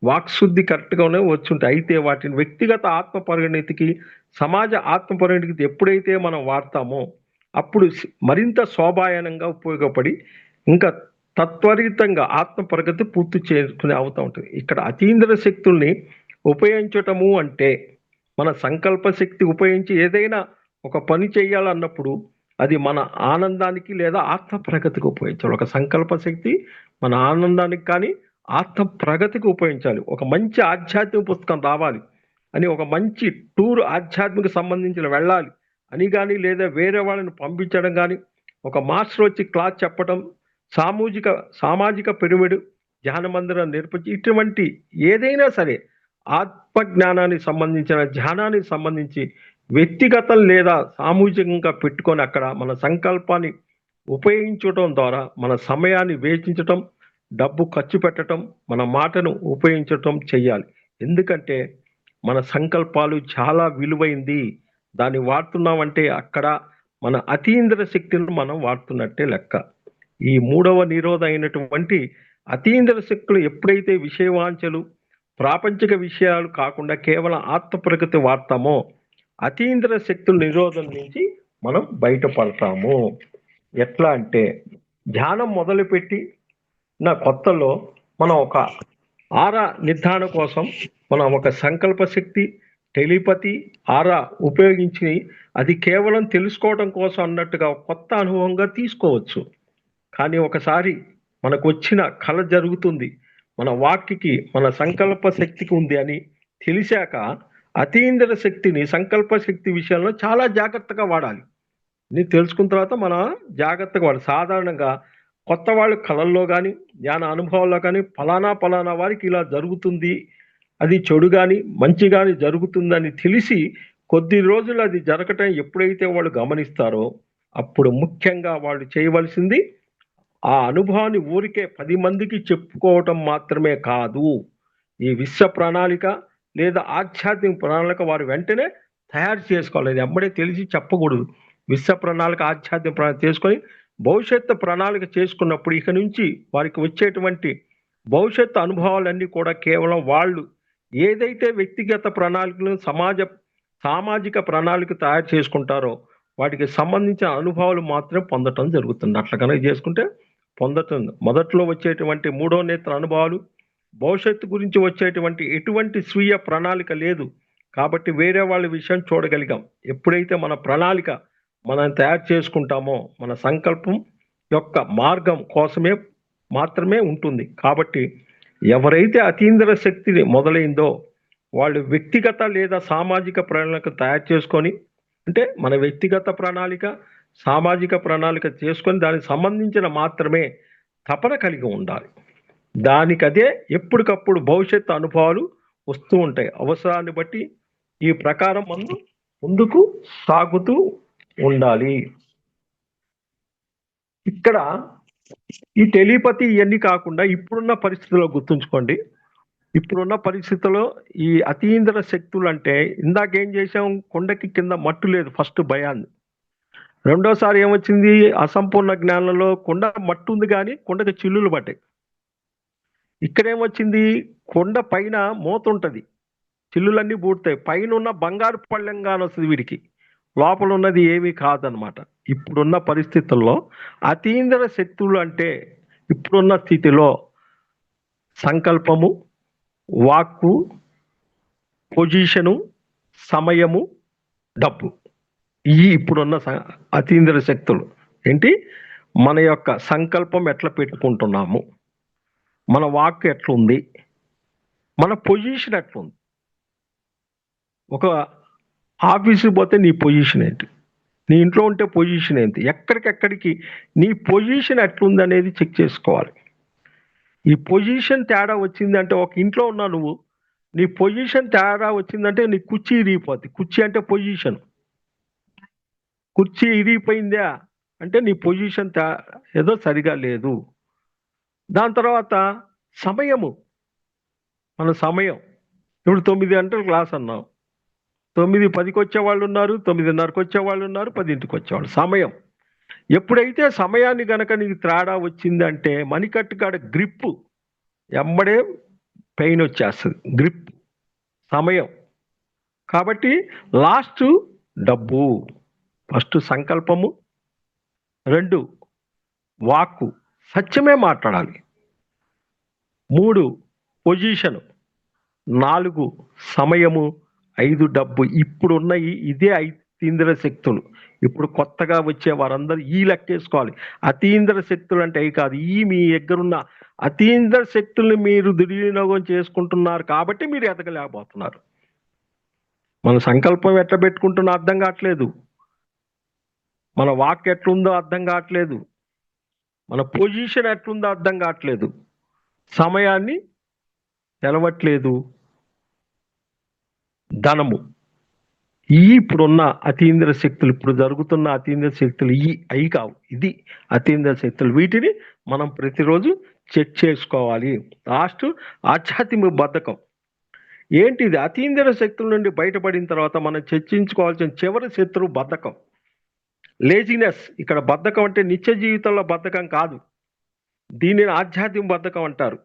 వాక్శుద్ధి కరెక్ట్గానే వచ్చుంటాయి. అయితే వాటిని వ్యక్తిగత ఆత్మ పరిణతికి, సమాజ ఆత్మ పరిణతికి ఎప్పుడైతే మనం వాడతామో అప్పుడు మరింత శోభాయనంగా ఉపయోగపడి ఇంకా తత్వరితంగా ఆత్మ ప్రగతి పూర్తి చేసుకునే అవుతూ ఉంటుంది. ఇక్కడ అతీంద్ర శక్తుల్ని ఉపయోగించటము అంటే మన సంకల్ప శక్తి ఉపయోగించి ఏదైనా ఒక పని చేయాలన్నప్పుడు అది మన ఆనందానికి లేదా ఆత్మ ప్రగతికి ఉపయోగించాలి. ఒక సంకల్ప శక్తి మన ఆనందానికి కానీ ఆత్మ ప్రగతికి ఉపయోగించాలి. ఒక మంచి ఆధ్యాత్మిక పుస్తకం రావాలి అని, ఒక మంచి టూర్ ఆధ్యాత్మిక సంబంధించిన వెళ్ళాలి అని కానీ, లేదా వేరే వాళ్ళని పంపించడం కానీ, ఒక మాస్టర్ వచ్చి క్లాస్ చెప్పడం, సామాజిక పిరమిడ్ ధ్యాన మందిరం నేర్పించి ఇటువంటి ఏదైనా సరే ఆత్మజ్ఞానానికి సంబంధించిన ధ్యానానికి సంబంధించి వ్యక్తిగతం లేదా సామూహికంగా పెట్టుకొని అక్కడ మన సంకల్పాన్ని ఉపయోగించడం ద్వారా మన సమయాన్ని వేచించటం, డబ్బు ఖర్చు పెట్టడం, మన మాటను ఉపయోగించటం చెయ్యాలి. ఎందుకంటే మన సంకల్పాలు చాలా విలువైంది. దాన్ని వాడుతున్నామంటే అక్కడ మన అతీంద్ర శక్తిని మనం వాడుతున్నట్టే లెక్క. ఈ 3వ నిరోధ అయినటువంటి అతీంద్ర శక్తులు ఎప్పుడైతే విషయవాంఛలు, ప్రాపంచిక విషయాలు కాకుండా కేవలం ఆత్మ ప్రగతి వాడతామో అతీంద్ర శక్తుల నిరోధం నుంచి మనం బయటపడతాము. ఎట్లా అంటే ధ్యానం మొదలుపెట్టి నా కొత్తలో మనం ఒక ఆరా నిర్ధారణ కోసం మనం ఒక సంకల్ప శక్తి, టెలిపతి, ఆరా ఉపయోగించి అది కేవలం తెలుసుకోవడం కోసం అన్నట్టుగా కొత్త అనుభవంగా తీసుకోవచ్చు. కానీ ఒకసారి మనకు వచ్చిన కళ జరుగుతుంది, మన వాక్కి మన సంకల్ప శక్తికి ఉంది అని తెలిసాక అతీంద్ర శక్తిని సంకల్ప శక్తి విషయంలో చాలా జాగ్రత్తగా వాడాలి. నీకు తెలుసుకున్న తర్వాత మనం జాగ్రత్తగా వాడాలి. సాధారణంగా కొత్త వాళ్ళు కళల్లో కానీ జ్ఞాన అనుభవాల్లో కానీ ఫలానా వారికి ఇలా జరుగుతుంది, అది చెడు కానీ మంచి కానీ జరుగుతుందని తెలిసి కొద్ది రోజులు అది జరగటం ఎప్పుడైతే వాళ్ళు గమనిస్తారో అప్పుడు ముఖ్యంగా వాళ్ళు చేయవలసింది ఆ అనుభవాన్ని ఊరికే 10 మందికి చెప్పుకోవటం మాత్రమే కాదు. ఈ విశ్వ ప్రణాళిక లేదా ఆధ్యాత్మిక ప్రణాళిక వారు వెంటనే తయారు చేసుకోవాలి. అది ఎమ్మడే తెలిసి చెప్పకూడదు. విశ్వ ప్రణాళిక, ఆధ్యాత్మిక ప్రణాళిక చేసుకొని భవిష్యత్తు ప్రణాళిక చేసుకున్నప్పుడు ఇక నుంచి వారికి వచ్చేటువంటి భవిష్యత్తు అనుభవాలన్నీ కూడా కేవలం వాళ్ళు ఏదైతే వ్యక్తిగత ప్రణాళికలు సామాజిక ప్రణాళిక తయారు చేసుకుంటారో వాటికి సంబంధించిన అనుభవాలు మాత్రం పొందటం జరుగుతుంది. అట్లా కనుక చేసుకుంటే పొందటం మొదట్లో వచ్చేటువంటి మూడో నేత్ర అనుభవాలు, భవిష్యత్తు గురించి వచ్చేటువంటి ఎటువంటి స్వీయ ప్రణాళిక లేదు కాబట్టి వేరే వాళ్ళ విషయం చూడగలిగాం. ఎప్పుడైతే మన ప్రణాళిక మనం తయారు చేసుకుంటామో మన సంకల్పం యొక్క మార్గం కోసమే మాత్రమే ఉంటుంది. కాబట్టి ఎవరైతే అతీంద్ర శక్తిని మొదలైందో వాళ్ళు వ్యక్తిగత లేదా సామాజిక ప్రణాళిక తయారు చేసుకొని, అంటే మన వ్యక్తిగత ప్రణాళిక, సామాజిక ప్రణాళిక చేసుకొని దానికి సంబంధించిన మాత్రమే తపన కలిగి ఉండాలి. దానికదే ఎప్పటికప్పుడు భవిష్యత్తు అనుభవాలు వస్తూ ఉంటాయి. అవసరాన్ని బట్టి ఈ ప్రకారం ముందుకు సాగుతూ ఉండాలి. ఇక్కడ ఈ టెలిపతి ఇవన్నీ కాకుండా ఇప్పుడున్న పరిస్థితుల్లో గుర్తుంచుకోండి. ఇప్పుడున్న పరిస్థితుల్లో ఈ అతీంద్ర శక్తులు అంటే ఇందాకేం చేసాం, కొండకి కింద మట్టు లేదు, ఫస్ట్ భయాన్ని. రెండోసారి ఏమొచ్చింది, అసంపూర్ణ జ్ఞానంలో కొండ మట్టు ఉంది కానీ కొండకి చిల్లులు పడ్డాయి. ఇక్కడేమొచ్చింది, కొండ పైన మూత ఉంటుంది, చిల్లులన్నీ పూడతాయి, పైన ఉన్న బంగారు పళ్ళెంగానే వస్తుంది వీడికి, లోపల ఉన్నది ఏమీ కాదనమాట. ఇప్పుడున్న పరిస్థితుల్లో అతీంద్ర శక్తులు అంటే ఇప్పుడున్న స్థితిలో సంకల్పము, వాక్కు, పొజిషను, సమయము, డబ్బు, ఈ ఇప్పుడున్న అతీంద్ర శక్తులు. ఏంటి, మన యొక్క సంకల్పం ఎట్లా పెట్టుకుంటున్నాము, మన వాక్ ఎట్లుంది, మన పొజిషన్ ఎట్లుంది. ఒక ఆఫీస్కి పోతే నీ పొజిషన్ ఏంటి, నీ ఇంట్లో ఉంటే పొజిషన్ ఏంటి, ఎక్కడికెక్కడికి నీ పొజిషన్ ఎట్లుంది అనేది చెక్ చేసుకోవాలి. ఈ పొజిషన్ తేడా వచ్చిందంటే, ఒక ఇంట్లో ఉన్నా నువ్వు, నీ పొజిషన్ తేడా వచ్చిందంటే నీ కుర్చీ ఇరిగిపోద్ది. కుర్చీ అంటే పొజిషన్. కుర్చీ ఇరిగిపోయిందా అంటే నీ పొజిషన్ ఏదో సరిగా లేదు. దాని తర్వాత సమయము, మన సమయం. ఇప్పుడు 9 గంటలు క్లాస్ అన్నాం, 9:10కి వచ్చేవాళ్ళు ఉన్నారు, 9:30కి వచ్చేవాళ్ళు ఉన్నారు, 10ంటికి వచ్చేవాళ్ళు. సమయం ఎప్పుడైతే సమయాన్ని గనక నీకు తేడా వచ్చిందంటే మణికట్టు కాడ గ్రిప్పు ఎమ్మడే పెయిన్ వచ్చేస్తుంది, గ్రిప్ సమయం. కాబట్టి లాస్ట్ డబ్బు, ఫస్ట్ సంకల్పము, 2 వాక్కు సత్యమే మాట్లాడాలి, 3 పొజిషను, 4 సమయము, 5 డబ్బు. ఇప్పుడున్న ఇదే అతీంద్ర శక్తులు. ఇప్పుడు కొత్తగా వచ్చే వారందరూ ఈ లెక్కేసుకోవాలి. అతీంద్ర శక్తులు అంటే అవి కాదు, ఈ మీ దగ్గరున్న అతీంద్ర శక్తుల్ని మీరు దుర్వినియోగం చేసుకుంటున్నారు కాబట్టి మీరు ఎదగలేకపోతున్నారు. మన సంకల్పం ఎట్లా పెట్టుకుంటున్నా అర్థం కావట్లేదు, మన వాక్ ఎట్లుందో అర్థం కావట్లేదు, మన పొజిషన్ ఎట్లుందో అర్థం కావట్లేదు, సమయాన్ని తెలవట్లేదు, ధనము. ఈ ఇప్పుడున్న అతీంద్ర శక్తులు, ఇప్పుడు జరుగుతున్న అతీంద్ర శక్తులు అవి కావు, ఇది అతీంద్ర శక్తులు. వీటిని మనం ప్రతిరోజు చెక్ చేసుకోవాలి. లాస్ట్ ఆధ్యాత్మిక బద్ధకం. ఏంటిది, అతీంద్ర శక్తుల నుండి బయటపడిన తర్వాత మనం చర్చించుకోవాల్సిన చివరి శత్రువు బద్ధకం, లేజినెస్. ఇక్కడ బద్ధకం అంటే నిత్య జీవితంలో బద్ధకం కాదు, దీనిని ఆధ్యాత్మిక బద్ధకం అంటారు.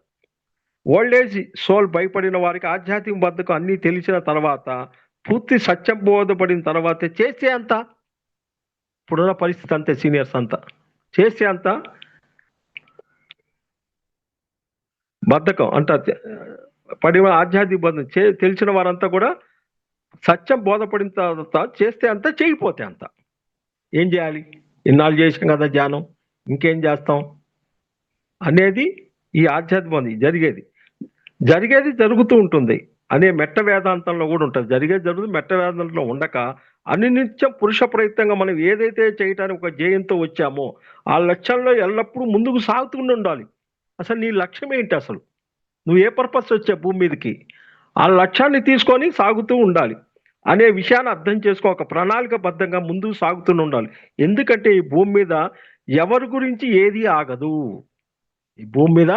ఓల్డ్ ఏజ్ సోల్ భయపడిన వారికి ఆధ్యాత్మిక బద్ధకం అన్నీ తెలిసిన తర్వాత, పూర్తి సత్యం బోధపడిన తర్వాత చేసే అంత, ఇప్పుడున్న పరిస్థితి అంతే, సీనియర్స్ అంతా చేసే అంత బద్ధకం అంట పడిన ఆధ్యాత్మిక బద్ధం తెలిసిన వారంతా కూడా సత్యం బోధపడిన తర్వాత చేస్తే అంత, చేయకపోతే అంత. ఏం చేయాలి, ఇన్నాళ్ళు చేసాం కదా ధ్యానం, ఇంకేం చేస్తాం అనేది ఈ ఆధ్యాత్మికం జరిగేది జరుగుతూ ఉంటుంది. అనే మెట్ట వేదాంతంలో కూడా ఉంటుంది. జరుగుతుంది మెట్ట వేదాంతంలో ఉండక అనినిత్యం పురుష ప్రయత్నంగా మనం ఏదైతే చేయటానికి ఒక ధ్యేయంతో వచ్చామో ఆ లక్ష్యంలో ఎల్లప్పుడూ ముందుకు సాగుతూ ఉండాలి. అసలు నీ లక్ష్యం ఏంటి? అసలు నువ్వు ఏ పర్పస్ వచ్చా భూమి మీదకి? ఆ లక్ష్యాన్ని తీసుకొని సాగుతూ ఉండాలి అనే విషయాన్ని అర్థం చేసుకో. ఒక ప్రణాళికబద్ధంగా ముందుకు సాగుతూ ఉండాలి. ఎందుకంటే ఈ భూమి మీద ఎవరి గురించి ఏది ఆగదు. ఈ భూమి మీద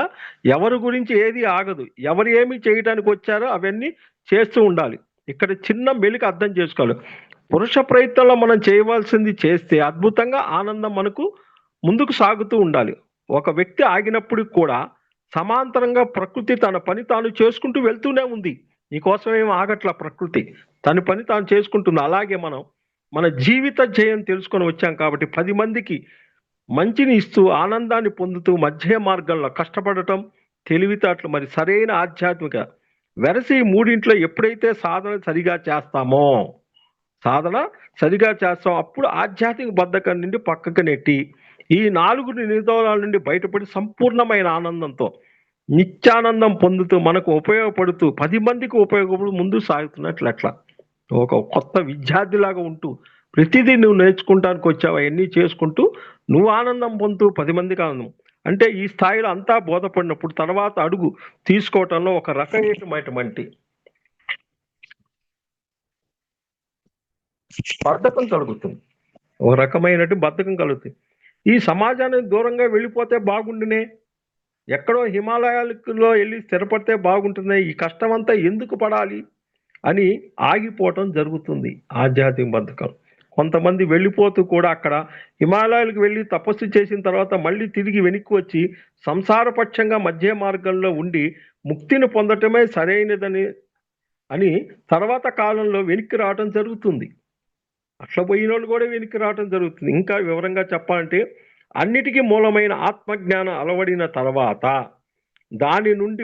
ఎవరి గురించి ఏది ఆగదు. ఎవరు ఏమి చేయడానికి వచ్చారో అవన్నీ చేస్తూ ఉండాలి. ఇక్కడ చిన్న మెలిక అర్థం చేసుకోవాలి. పురుష ప్రయత్నంలో మనం చేయవలసింది చేస్తే అద్భుతంగా ఆనందం మనకు ముందుకు సాగుతూ ఉండాలి. ఒక వ్యక్తి ఆగినప్పుడు కూడా సమాంతరంగా ప్రకృతి తన పని తాను చేసుకుంటూ వెళ్తూనే ఉంది. నీకోసం ఏం ఆగట్ల ప్రకృతి. తన పని తాను చేసుకుంటుంది. అలాగే మనం మన జీవిత ధ్యేయం తెలుసుకొని వచ్చాం కాబట్టి 10 మందికి మంచిని ఇస్తూ ఆనందాన్ని పొందుతూ మధ్య మార్గంలో కష్టపడటం, తెలివితేటలు మరి సరైన ఆధ్యాత్మిక వెరసి ఈ మూడింట్లో ఎప్పుడైతే సాధన సరిగా చేస్తాం అప్పుడు ఆధ్యాత్మిక బద్ధకం నుండి పక్కకు నెట్టి ఈ 4 నిర్దోషాల నుండి బయటపడి సంపూర్ణమైన ఆనందంతో నిత్యానందం పొందుతూ మనకు ఉపయోగపడుతూ 10 మందికి ఉపయోగపడి ముందుకు సాగుతున్నట్లు అట్లా ఒక కొత్త విద్యార్థిలాగా ఉంటూ ప్రతిదీ నువ్వు నేర్చుకుంటానికి వచ్చావు. అవన్నీ చేసుకుంటూ నువ్వు ఆనందం పొందుతూ 10 మందికి ఆనందం. అంటే ఈ స్థాయిలో అంతా బోధపడినప్పుడు తర్వాత అడుగు తీసుకోవటంలో ఒక రకమైనటువంటి బద్ధకం కలుగుతుంది. ఒక రకమైనటువంటి బద్ధకం కలుగుతుంది. ఈ సమాజానికి దూరంగా వెళ్ళిపోతే బాగుండునే, ఎక్కడో హిమాలయాలలో వెళ్ళి స్థిరపడితే బాగుంటుంది, ఈ కష్టం అంతా ఎందుకు పడాలి అని ఆగిపోవటం జరుగుతుంది ఆధ్యాత్మిక బద్ధకం. కొంతమంది వెళ్ళిపోతూ కూడా అక్కడ హిమాలయాలకు వెళ్ళి తపస్సు చేసిన తర్వాత మళ్ళీ తిరిగి వెనక్కి వచ్చి సంసారపక్షంగా మధ్య మార్గంలో ఉండి ముక్తిని పొందటమే సరైనదని అని తర్వాత కాలంలో వెనక్కి రావటం జరుగుతుంది. అట్లా పోయిన వాళ్ళు కూడా వెనక్కి రావటం జరుగుతుంది. ఇంకా వివరంగా చెప్పాలంటే అన్నిటికీ మూలమైన ఆత్మజ్ఞానం అలవడిన తర్వాత దాని నుండి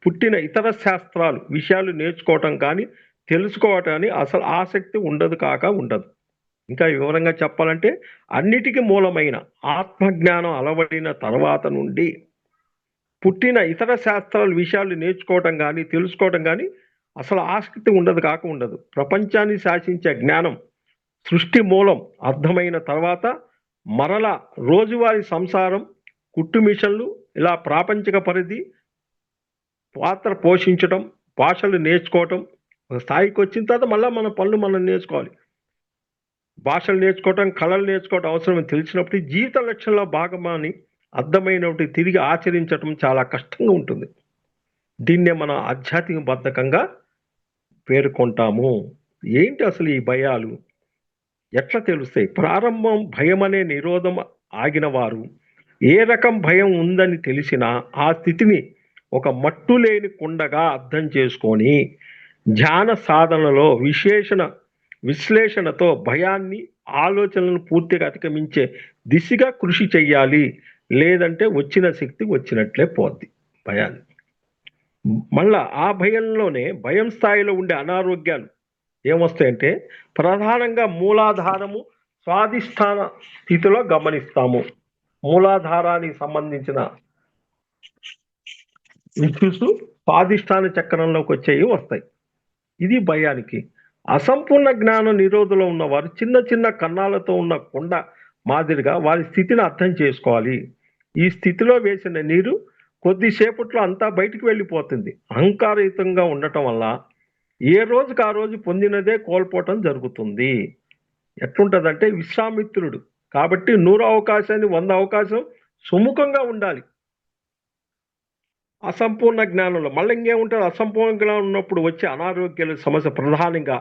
పుట్టిన ఇతర శాస్త్రాలు విషయాలు నేర్చుకోవటం కానీ తెలుసుకోవటం కానీ అసలు ఆసక్తి ఉండదు. ఇంకా వివరంగా చెప్పాలంటే అన్నిటికీ మూలమైన ఆత్మజ్ఞానం అలవడిన తర్వాత నుండి పుట్టిన ఇతర శాస్త్రాల విషయాలు నేర్చుకోవటం కానీ తెలుసుకోవటం కానీ అసలు ఆసక్తి ఉండదు. ప్రపంచాన్ని శాసించే జ్ఞానం సృష్టి మూలం అర్థమైన తర్వాత మరల రోజువారీ సంసారం, కుట్టు మిషన్లు ఇలా ప్రాపంచిక పరిధి పాత్ర పోషించటం, భాషలు నేర్చుకోవటం ఒక స్థాయికి వచ్చిన తర్వాత మళ్ళీ మన పనులు మనం నేర్చుకోవాలి. భాషలు నేర్చుకోవటం, కళలు నేర్చుకోవటం అవసరమని తెలిసినప్పుడు జీవిత లక్ష్యంలో భాగమని అర్థమైనప్పుడు తిరిగి ఆచరించటం చాలా కష్టంగా ఉంటుంది. దీన్నే మనం ఆధ్యాత్మిక బద్ధకంగా పేర్కొంటాము. ఏంటి అసలు ఈ భయాలు ఎట్లా తెలుస్తాయి? ప్రారంభం భయం అనే నిరోధం ఆగిన వారు ఏ రకం భయం ఉందని తెలిసినా ఆ స్థితిని ఒక మట్టు లేని కుండగా అర్థం చేసుకొని ధ్యాన సాధనలో విశ్లేషణతో భయాన్ని ఆలోచనలను పూర్తిగా అధిగమించే దిశగా కృషి చెయ్యాలి. లేదంటే వచ్చిన శక్తి వచ్చినట్లే పోద్ది భయాన్ని. మళ్ళా ఆ భయంలోనే భయం స్థాయిలో ఉండే అనారోగ్యాలు ఏమొస్తాయంటే ప్రధానంగా మూలాధారము స్వాధిష్టాన స్థితిలో గమనిస్తాము. మూలాధారానికి సంబంధించిన ఇష్యూస్ స్వాధిష్టాన చక్రంలోకి వచ్చేవి వస్తాయి. ఇది భయానికి. అసంపూర్ణ జ్ఞాన నిరోధంలో ఉన్నవారు చిన్న చిన్న కన్నాలతో ఉన్న కుండ మాదిరిగా వారి స్థితిని అర్థం చేసుకోవాలి. ఈ స్థితిలో వేసిన నీరు కొద్దిసేపట్లో అంతా బయటికి వెళ్ళిపోతుంది. అహంకారయుతంగా ఉండటం వల్ల ఏ రోజుకి ఆ రోజు పొందినదే కోల్పోవటం జరుగుతుంది. ఎట్లుంటుందంటే విశ్వామిత్రుడు కాబట్టి 100 అవకాశాన్ని 100 అవకాశం సుముఖంగా ఉండాలి. అసంపూర్ణ జ్ఞానంలో మళ్ళీ ఇంకేముంటుంది? అసంపూర్ణ జ్ఞానం ఉన్నప్పుడు వచ్చే అనారోగ్యాల సమస్య ప్రధానంగా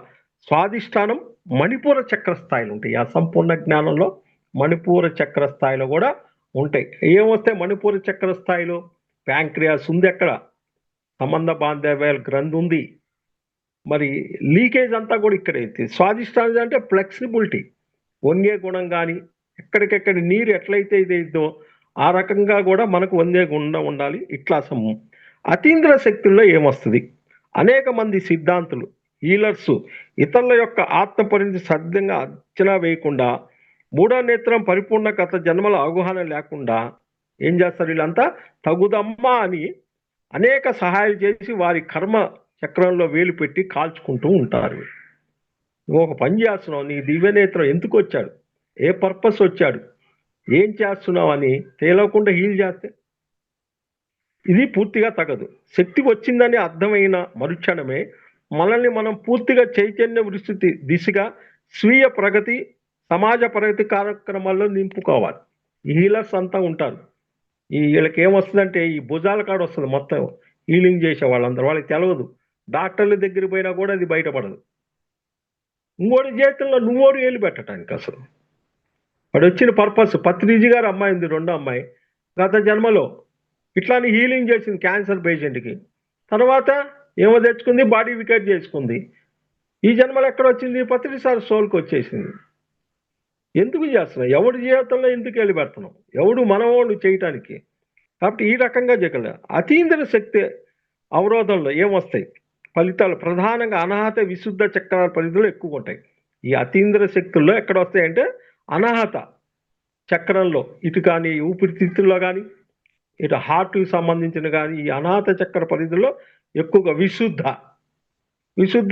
స్వాధిష్టానం, మణిపూర చక్ర స్థాయిలు ఉంటాయి. అసంపూర్ణ జ్ఞానంలో మణిపూర చక్ర స్థాయిలో కూడా ఉంటాయి. ఏమొస్తాయి మణిపూర చక్ర స్థాయిలో? ప్యాంక్రియాస్ ఉంది, అక్కడ సంబంధ బాంధవ్యాల గ్రంథి ఉంది, మరి లీకేజ్ అంతా కూడా ఇక్కడే. స్వాధిష్టానం అంటే ఫ్లెక్సిబిలిటీ, వంగే గుణం కానీ ఎక్కడికెక్కడ నీరు ఎట్లయితే ఇదేదో ఆ రకంగా కూడా మనకు వందే గుణం ఉండాలి. ఇట్లా అతీంద్ర శక్తుల్లో ఏమొస్తుంది? అనేక మంది సిద్ధాంతులు, హీలర్స్ ఇతరుల యొక్క ఆత్మ పరిణితి సద్దంగా అంచనా వేయకుండా మూడో నేత్రం పరిపూర్ణ గత జన్మల అవగాహన లేకుండా ఏం చేస్తారు? వీళ్ళంతా తగుదమ్మా అని అనేక సహాయాలు చేసి వారి కర్మ చక్రంలో వేలు పెట్టి కాల్చుకుంటూ ఉంటారు. నువ్వు ఒక పని చేస్తున్నావు, నీ దివ్యనేత్రం ఎందుకు వచ్చాడు, ఏ పర్పస్ వచ్చాడు, ఏం చేస్తున్నావు అని తేలకుండా హీల్ చేస్తే ఇది పూర్తిగా తగదు. శక్తి వచ్చిందని అర్థమైన మరుక్షణమే మనల్ని మనం పూర్తిగా చైతన్య విస్తృతి దిశగా స్వీయ ప్రగతి, సమాజ ప్రగతి కార్యక్రమాల్లో నింపుకోవాలి. ఈ హీలర్స్ అంతా ఉంటారు. వీళ్ళకి ఏమొస్తుందంటే ఈ భుజాల కాడ వస్తుంది మొత్తం హీలింగ్ చేసే వాళ్ళందరూ. వాళ్ళకి తెలియదు, డాక్టర్ల దగ్గర పోయినా కూడా అది బయటపడదు. ఇంకోటి జీవితంలో నువ్వోడు ఏలు పెట్టడానికి అసలు వాడు వచ్చిన పర్పస్. పత్రిజీ గారు అమ్మాయి ఉంది, రెండో అమ్మాయి, గత జన్మలో ఇట్లానే హీలింగ్ చేసింది క్యాన్సర్ పేషెంట్కి. తర్వాత ఏమో తెచ్చుకుంది, బాడీ వికెట్ చేసుకుంది. ఈ జన్మలో ఎక్కడ వచ్చింది, పత్రిసారి సోల్కి వచ్చేసింది. ఎందుకు చేస్తున్నావు, ఎవడి జీవితంలో ఎందుకు వెళ్ళి పెడుతున్నావు, ఎవడు మనవాళ్ళు చేయటానికి. కాబట్టి ఈ రకంగా జగల అతీంద్ర శక్తి అవరోధంలో ఏమొస్తాయి ఫలితాలు, ప్రధానంగా అనాహత విశుద్ధ చక్రాల పరిధిలో ఎక్కువ ఉంటాయి. ఈ అతీంద్ర శక్తుల్లో ఎక్కడ వస్తాయంటే అనాహత చక్రంలో, ఇటు కానీ ఊపిరితిత్తుల్లో కానీ, ఇటు హార్ట్కి సంబంధించిన కానీ ఈ అనాహత చక్ర పరిధిలో ఎక్కువగా విశుద్ధ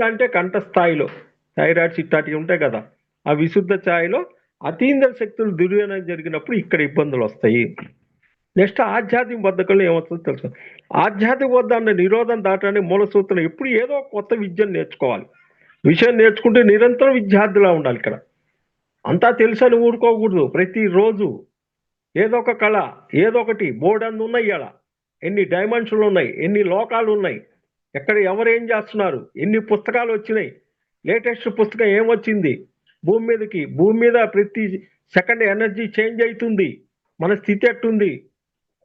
అంటే కంఠస్థాయిలో థైరాయిడ్స్ ఇట్లాంటివి ఉంటాయి కదా, ఆ విశుద్ధ స్థాయిలో అతీంద్ర శక్తులు దుర్వినియోగం జరిగినప్పుడు ఇక్కడ ఇబ్బందులు వస్తాయి. నెక్స్ట్ ఆధ్యాత్మిక బద్ధకంలో ఏమవుతుందో తెలుసు. ఆధ్యాత్మిక బద్ధాన్ని నిరోధం దాటడానికి మూల సూత్రం ఎప్పుడు ఏదో కొత్త విద్యను నేర్చుకోవాలి. విషయం నేర్చుకుంటే నిరంతరం విద్యార్థిలా ఉండాలి. ఇక్కడ అంతా తెలుసని ఊరుకోకూడదు. ప్రతిరోజు ఏదో ఒక కళ, ఏదో ఒకటి బోర్డు ఉన్నాయి. అలా ఎన్ని డైమెన్షన్లు ఉన్నాయి, ఎన్ని లోకాలు ఉన్నాయి, ఎక్కడ ఎవరు ఏం చేస్తున్నారు, ఎన్ని పుస్తకాలు వచ్చినాయి, లేటెస్ట్ పుస్తకం ఏమొచ్చింది, భూమి మీద ప్రతి సెకండ్ ఎనర్జీ చేంజ్ అవుతుంది, మన స్థితి ఎట్టుంది,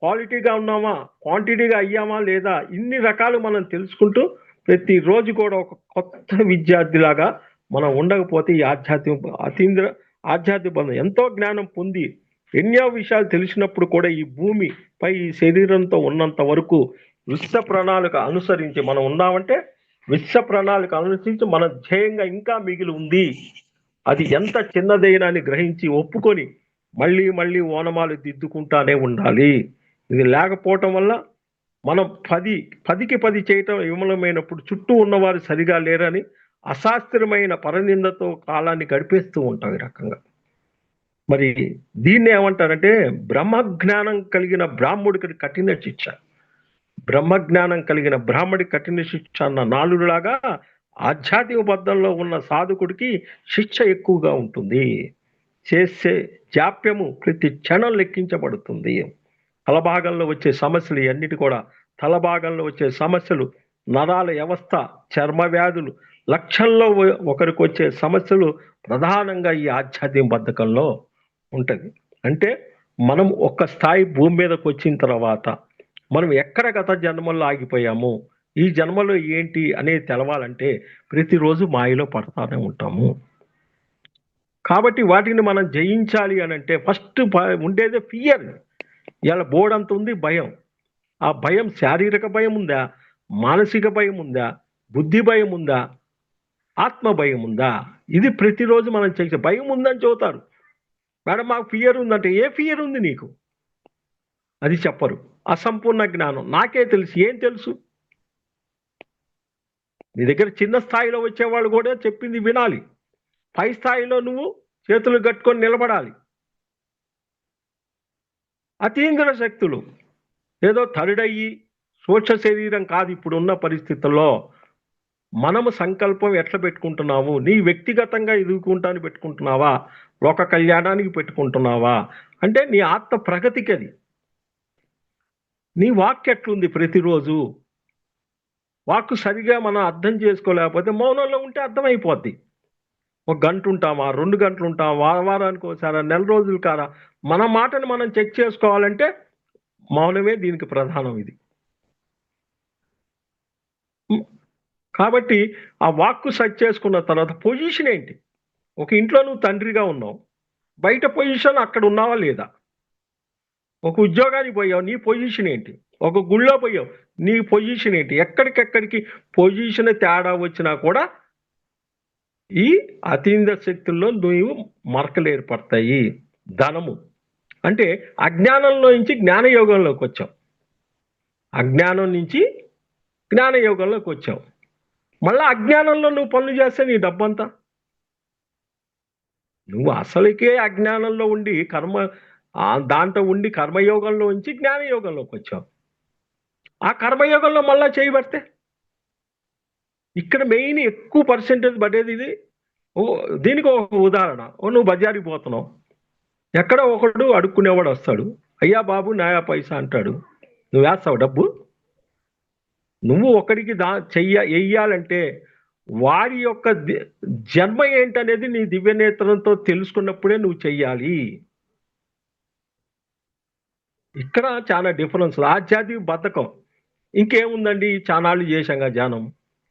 క్వాలిటీగా ఉన్నామా, క్వాంటిటీగా అయ్యామా లేదా, ఇన్ని రకాలు మనం తెలుసుకుంటూ ప్రతిరోజు కూడా ఒక కొత్త విద్యార్థిలాగా మనం ఉండకపోతే ఈ ఆధ్యాత్మిక బంధం ఎంతో జ్ఞానం పొంది ఎన్నో విషయాలు తెలిసినప్పుడు కూడా ఈ భూమిపై ఈ శరీరంతో ఉన్నంత వరకు విశ్వ ప్రణాళిక అనుసరించి మనం ఉన్నామంటే, విశ్వ ప్రణాళిక అనుసరించి మన ధ్యేయంగా ఇంకా మిగిలి ఉంది. అది ఎంత చిన్నదైనా అని గ్రహించి ఒప్పుకొని మళ్ళీ ఓనమాలు దిద్దుకుంటానే ఉండాలి. ఇది లేకపోవటం వల్ల మనం 10కి 10 చేయటం విమలమైనప్పుడు చుట్టూ ఉన్నవారు సరిగా లేరని అశాస్త్రమైన పరనిందతో కాలాన్ని గడిపేస్తూ ఉంటాం. ఈ రకంగా మరి దీన్ని ఏమంటారంటే బ్రహ్మజ్ఞానం కలిగిన బ్రాహ్మడికి కఠిన శిక్ష, బ్రహ్మజ్ఞానం కలిగిన బ్రాహ్మడికి కఠిన శిక్ష అన్న నాలుగులాగా ఆధ్యాత్మిక బద్ధంలో ఉన్న సాధకుడికి శిక్ష ఎక్కువగా ఉంటుంది. చేసే జాప్యము ప్రతి క్షణం లెక్కించబడుతుంది. తలభాగంలో వచ్చే సమస్యలు అన్నిటి కూడా, తలభాగంలో వచ్చే సమస్యలు, నరాల వ్యవస్థ, చర్మ వ్యాధులు, లక్షల్లో ఒకరికి వచ్చే సమస్యలు ప్రధానంగా ఈ ఆధ్యాత్మిక బద్ధకంలో ఉంటుంది. అంటే మనం ఒక్క స్థాయి భూమి మీదకి వచ్చిన తర్వాత మనం ఎక్కడ గత జన్మల్లో ఆగిపోయాము, ఈ జన్మలో ఏంటి అనేది తెలవాలంటే ప్రతిరోజు మాయలో పడతానే ఉంటాము. కాబట్టి వాటిని మనం జయించాలి అని అంటే ఫస్ట్ ఉండేదే ఫియర్. ఇలా బోర్డంత ఉంది భయం. ఆ భయం శారీరక భయం ఉందా, మానసిక భయం ఉందా, బుద్ధి భయం ఉందా, ఆత్మ భయం ఉందా? ఇది ప్రతిరోజు మనం చేసే. భయం ఉందని చెబుతారు, మేడం మాకు ఫియర్ ఉందంటే ఏ ఫియర్ ఉంది నీకు, అది చెప్పరు. అసంపూర్ణ జ్ఞానం. నాకే తెలుసు, ఏం తెలుసు? నీ దగ్గర చిన్న స్థాయిలో వచ్చేవాళ్ళు కూడా చెప్పింది వినాలి. పై స్థాయిలో నువ్వు చేతులు కట్టుకొని నిలబడాలి. అతీంద్ర శక్తులు ఏదో తరుడయ్యి సూక్ష్మ శరీరం కాదు. ఇప్పుడున్న పరిస్థితుల్లో మనము సంకల్పం ఎట్లా పెట్టుకుంటున్నాము, నీ వ్యక్తిగతంగా ఎదుగుకుంటాను పెట్టుకుంటున్నావా, లోక కళ్యాణానికి పెట్టుకుంటున్నావా అంటే నీ ఆత్మ ప్రగతికి. అది నీ వాక్ ఎట్లుంది, ప్రతిరోజు వాక్కు సరిగా మనం అర్థం చేసుకోలేకపోతే మౌనంలో ఉంటే అర్థమైపోద్ది. 1 గంట ఉంటామా, 2 గంటలు ఉంటామా, వారానికి ఒకసారా, నెల రోజులు కారా, మన మాటను మనం చెక్ చేసుకోవాలంటే మౌనమే దీనికి ప్రధానం. ఇది కాబట్టి ఆ వాక్కు సెట్ చేసుకున్న తర్వాత పొజిషన్ ఏంటి? ఒక ఇంట్లో నువ్వు తండ్రిగా ఉన్నావు, బయట పొజిషన్ అక్కడ ఉన్నావా లేదా? ఒక ఉద్యోగానికి పోయావు, నీ పొజిషన్ ఏంటి? ఒక గుళ్ళో పోయావు, నీ పొజిషన్ ఏంటి? ఎక్కడికెక్కడికి పొజిషన్ తేడా వచ్చినా కూడా ఈ అతీంద్ర శక్తుల్లో నువ్వు మరకలు ఏర్పడతాయి. ధనము అంటే అజ్ఞానంలో నుంచి జ్ఞానయోగంలోకి వచ్చావు, అజ్ఞానం నుంచి జ్ఞానయోగంలోకి వచ్చావు. మళ్ళా అజ్ఞానంలో నువ్వు పనులు చేస్తే నీ డబ్బంతా. నువ్వు అసలుకే అజ్ఞానంలో ఉండి దాంట్లో ఉండి కర్మయోగంలో ఉంచి జ్ఞానయోగంలోకి వచ్చావు. ఆ కర్మయోగంలో మళ్ళా చేయబడితే ఇక్కడ మెయిన్ ఎక్కువ పర్సెంటేజ్ పడేది ఇది. దీనికి ఒక ఉదాహరణ, నువ్వు బజారుకి పోతున్నావు, ఎక్కడో ఒకడు అడుక్కునేవాడు వస్తాడు, అయ్యా బాబు నాయా పైసా అంటాడు, నువ్వు వేస్తావు డబ్బు? నువ్వు ఒకడికి వెయ్యాలంటే వారి యొక్క జన్మ ఏంటనేది నీ దివ్యనేత్రంతో తెలుసుకున్నప్పుడే నువ్వు చెయ్యాలి. ఇక్కడ చాలా డిఫరెన్స్. ఆధ్యాత్మిక బద్ధకం ఇంకేముందండి, చానాళ్ళు చేశాంగా ధ్యానం,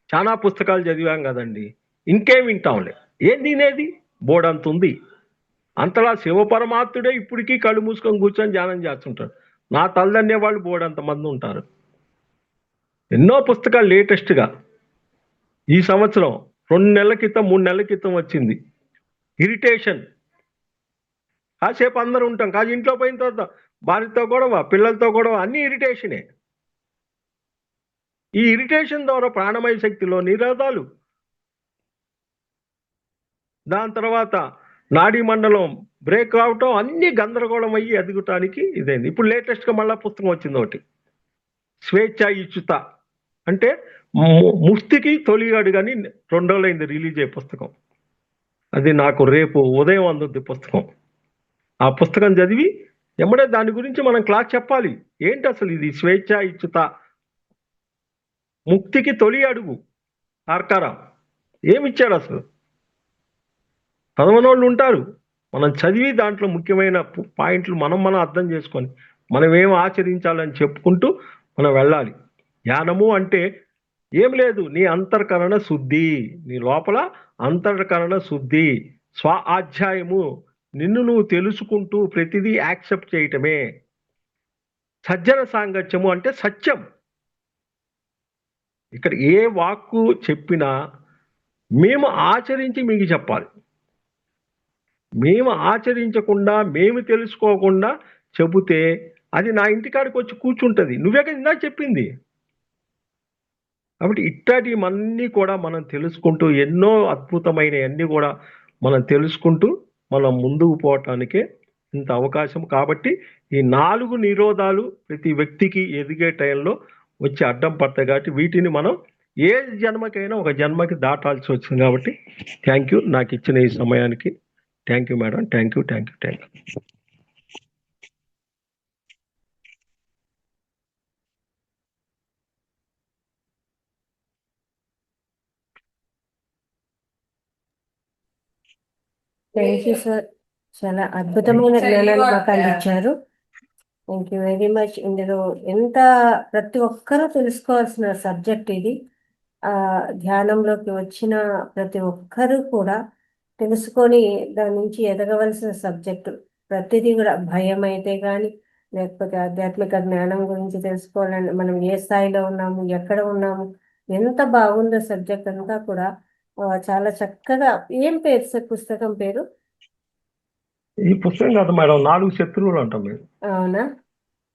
చాలా పుస్తకాలు చదివాం కదండి, ఇంకేం వింటాంలే, ఏం తినేది బోర్డంత ఉంది. అంతలా శివపరమాత్ముడే ఇప్పటికీ కళ్ళు మూసుకొని కూర్చొని ధ్యానం చేస్తుంటారు. నా తల్లిదన్నే వాళ్ళు బోర్డంత మంది ఉంటారు. ఎన్నో పుస్తకాలు లేటెస్ట్గా ఈ సంవత్సరం 2 నెలల క్రితం 3 నెలల క్రితం వచ్చింది, ఇరిటేషన్. కాసేపు అందరూ ఉంటాం, కాదు ఇంట్లో పోయిన తర్వాత భార్యతో గొడవ, పిల్లలతో గొడవ, అన్ని ఇరిటేషనే. ఈ ఇరిటేషన్ ద్వారా ప్రాణమయ శక్తిలో నిరోధాలు, దాని తర్వాత నాడీ మండలం బ్రేక్ అవటం, అన్ని గందరగోళం అయ్యి ఎదుగుటానికి ఇదేంది. ఇప్పుడు లేటెస్ట్గా మళ్ళీ పుస్తకం వచ్చింది ఒకటి, స్వేచ్ఛ ఇచ్చుత, అంటే ముష్టికి తొలి అడుగని 2 రోజులైంది రిలీజ్ అయ్యే పుస్తకం. అది నాకు రేపు ఉదయం అందుద్ది పుస్తకం. ఆ పుస్తకం చదివి ఎమ్మడే దాని గురించి మనం క్లాస్ చెప్పాలి. ఏంటి అసలు ఇది స్వేచ్ఛ ఇచ్చుత, ముక్తికి తొలి అడుగు ఆర్కారా ఏమిచ్చాడు అసలు? చదవనోళ్ళు ఉంటారు, మనం చదివి దాంట్లో ముఖ్యమైన పాయింట్లు మనం అర్థం చేసుకొని మనం ఏం ఆచరించాలని చెప్పుకుంటూ మనం వెళ్ళాలి. ధ్యానము అంటే ఏం లేదు, నీ అంతర్కరణ శుద్ధి, నీ లోపల అంతర్కరణ శుద్ధి, స్వ ఆధ్యాయము, నిన్ను నువ్వు తెలుసుకుంటూ ప్రతిదీ యాక్సెప్ట్ చేయటమే. సజ్జన సాంగత్యము అంటే సత్యం. ఇక్కడ ఏ వాక్కు చెప్పినా మేము ఆచరించి మీకు చెప్పాలి. మేము ఆచరించకుండా, మేము తెలుసుకోకుండా చెబితే అది నా ఇంటికాడికి వచ్చి కూర్చుంటుంది. నువ్వే కదా ఇందాక చెప్పింది. కాబట్టి ఇట్లాంటివన్నీ కూడా మనం తెలుసుకుంటూ, ఎన్నో అద్భుతమైనవన్నీ కూడా మనం తెలుసుకుంటూ మనం ముందుకు పోవటానికే ఇంత అవకాశం. కాబట్టి ఈ 4 నిరోధాలు ప్రతి వ్యక్తికి ఎదిగే టైంలో వచ్చి అడ్డం పడతాయి. కాబట్టి వీటిని మనం ఏ జన్మకైనా ఒక జన్మకి దాటాల్సి వచ్చింది. కాబట్టి థ్యాంక్ యూ నాకు ఇచ్చిన ఈ సమయానికి. Thank you madam. Thank you. Thank you sir, చాలా అద్భుతమైన జ్ఞానాన్ని మాకు అందించారు. Thank you very much. ఇందులో ఎంత ప్రతి ఒక్కరూ తెలుసుకోవాల్సిన సబ్జెక్ట్ ఇది. ధ్యానంలోకి వచ్చిన ప్రతి ఒక్కరూ కూడా తెలుసుకొని దాని నుంచి ఎదగవలసిన సబ్జెక్టు. ప్రతిదీ కూడా భయం అయితే కానీ, లేకపోతే ఆధ్యాత్మిక జ్ఞానం గురించి తెలుసుకోవాలని, మనం ఏ స్థాయిలో ఉన్నాము, ఎక్కడ ఉన్నాము, ఎంత బాగుందో సబ్జెక్ట్ అంతా కూడా చాలా చక్కగా. ఏం పేరు సార్ పుస్తకం పేరు? ఈ పుస్తకం కాదు మేడం, 4 శత్రువులు అంటాం మేము. అవునా?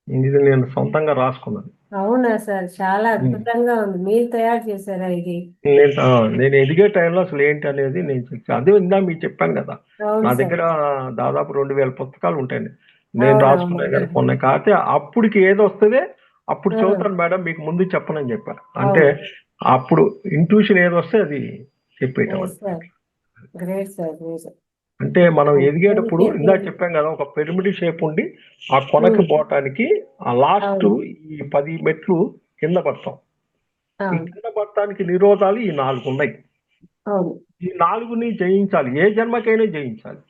ఇది నేను సొంతంగా రాసుకున్నాను. అవునా సార్, చాలా అద్భుతంగా ఉంది. మీరు తయారు చేశారా ఇది? నేను ఎదిగే టైంలో అసలు ఏంటి అనేది నేను అదే ఇందా మీకు చెప్పాను కదా, నా దగ్గర దాదాపు 2000 పుస్తకాలు ఉంటాయండి. నేను రాసుకున్నాయి కానీ కొన్నాయి. కాకపోతే అప్పటికి ఏది వస్తుంది అప్పుడు చదువుతాను మేడం, మీకు ముందు చెప్పనని చెప్పాను. అంటే అప్పుడు ఇంట్యూషన్ ఏది వస్తే అది చెప్పేయటం. అంటే మనం ఎదిగేటప్పుడు ఇందాక చెప్పాం కదా, ఒక పిరమిడ్ షేప్ ఉండి ఆ కొనకి పోవటానికి ఆ లాస్ట్ ఈ 10 మెట్లు కింద పడతాం. ఈ కింద పడటానికి నిరోధాలు ఈ 4 ఉన్నాయి. ఈ 4ని జయించాలి, ఏ జన్మకైనా జయించాలి.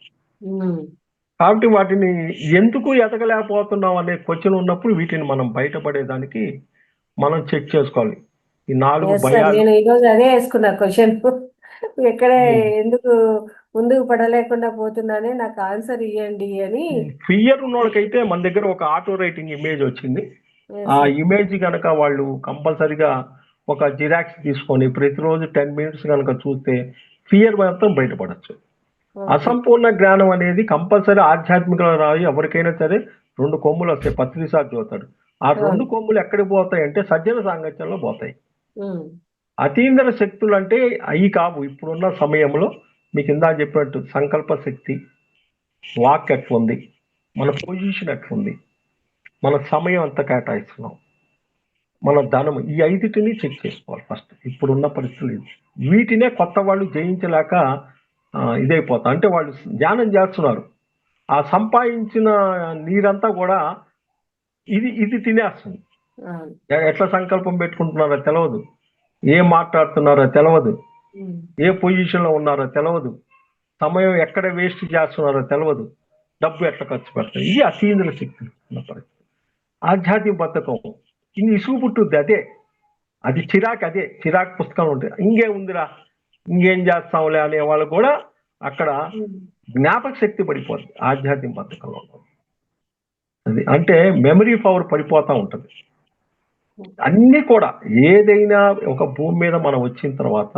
కాబట్టి వాటిని ఎందుకు ఎదగలేకపోతున్నాం అనే క్వశ్చన్ ఉన్నప్పుడు వీటిని మనం బయటపడేదానికి మనం చెక్ చేసుకోవాలి. ఈ 4 భయాలు. నేను ఈరోజు అదే వేసుకున్నా క్వశ్చన్, ఎక్కడ ఎందుకు ముందుకు పడలేకుండా పోతున్నానే, నాకు ఆన్సర్ ఇవ్వండి అని. ఫియర్ ఉన్న వాళ్ళకైతే మన దగ్గర ఒక ఆటో రైటింగ్ ఇమేజ్ వచ్చింది. ఆ ఇమేజ్ కనుక వాళ్ళు కంపల్సరిగా ఒక జిరాక్స్ తీసుకొని ప్రతిరోజు 10 మినిట్స్ కనుక చూస్తే ఫియర్ మొత్తం బయటపడచ్చు. అసంపూర్ణ జ్ఞానం అనేది కంపల్సరీ ఆధ్యాత్మిక రాయి. ఎవరికైనా సరే 2 కొమ్ములు వస్తాయి, పత్రిసారి చదువుతాడు. ఆ 2 కొమ్ములు ఎక్కడికి పోతాయి అంటే సజ్జన సాంగత్యంలో పోతాయి. అతీంద్ర శక్తులు అంటే అవి కావు. ఇప్పుడున్న సమయంలో మీకు ఇందాక చెప్పినట్టు సంకల్ప శక్తి, వాక్ ఎట్లుంది, మన పొజిషన్ ఎట్లుంది, మన సమయం ఎంత కేటాయిస్తున్నాం, మన ధనం, ఈ ఐదిటిని చెక్ చేసుకోవాలి ఫస్ట్. ఇప్పుడున్న పరిస్థితులు ఇది. వీటినే కొత్త వాళ్ళు జయించలేక ఇదైపోతారు. అంటే వాళ్ళు ధ్యానం చేస్తున్నారు, ఆ సంపాదించిన నీరంతా కూడా ఇది ఇది తినేస్తుంది. ఎట్లా సంకల్పం పెట్టుకుంటున్నారో తెలియదు, ఏం మాట్లాడుతున్నారో తెలియదు, ఏ పొజిషన్లో ఉన్నారో తెలియదు, సమయం ఎక్కడ వేస్ట్ చేస్తున్నారో తెలియదు, డబ్బు ఎట్లా ఖర్చు పెడతారు. ఇది అతీంద్ర శక్తులు ఉన్న పరిస్థితి. ఆధ్యాత్మిక బద్ధకం ఇది ఇసుగు పుట్టుద్ది. అది చిరాకు. చిరాకు పుస్తకాలు ఉంటాయి. ఇంకేముందిరా, ఇంకేం చేస్తాంలే అనే వాళ్ళు కూడా అక్కడ జ్ఞాపక శక్తి పడిపోద్ది ఆధ్యాత్మిక బద్ధకంలో. అది అంటే మెమరీ పవర్ పడిపోతూ ఉంటుంది. అన్నీ కూడా ఏదైనా ఒక భూమి మీద మనం వచ్చిన తర్వాత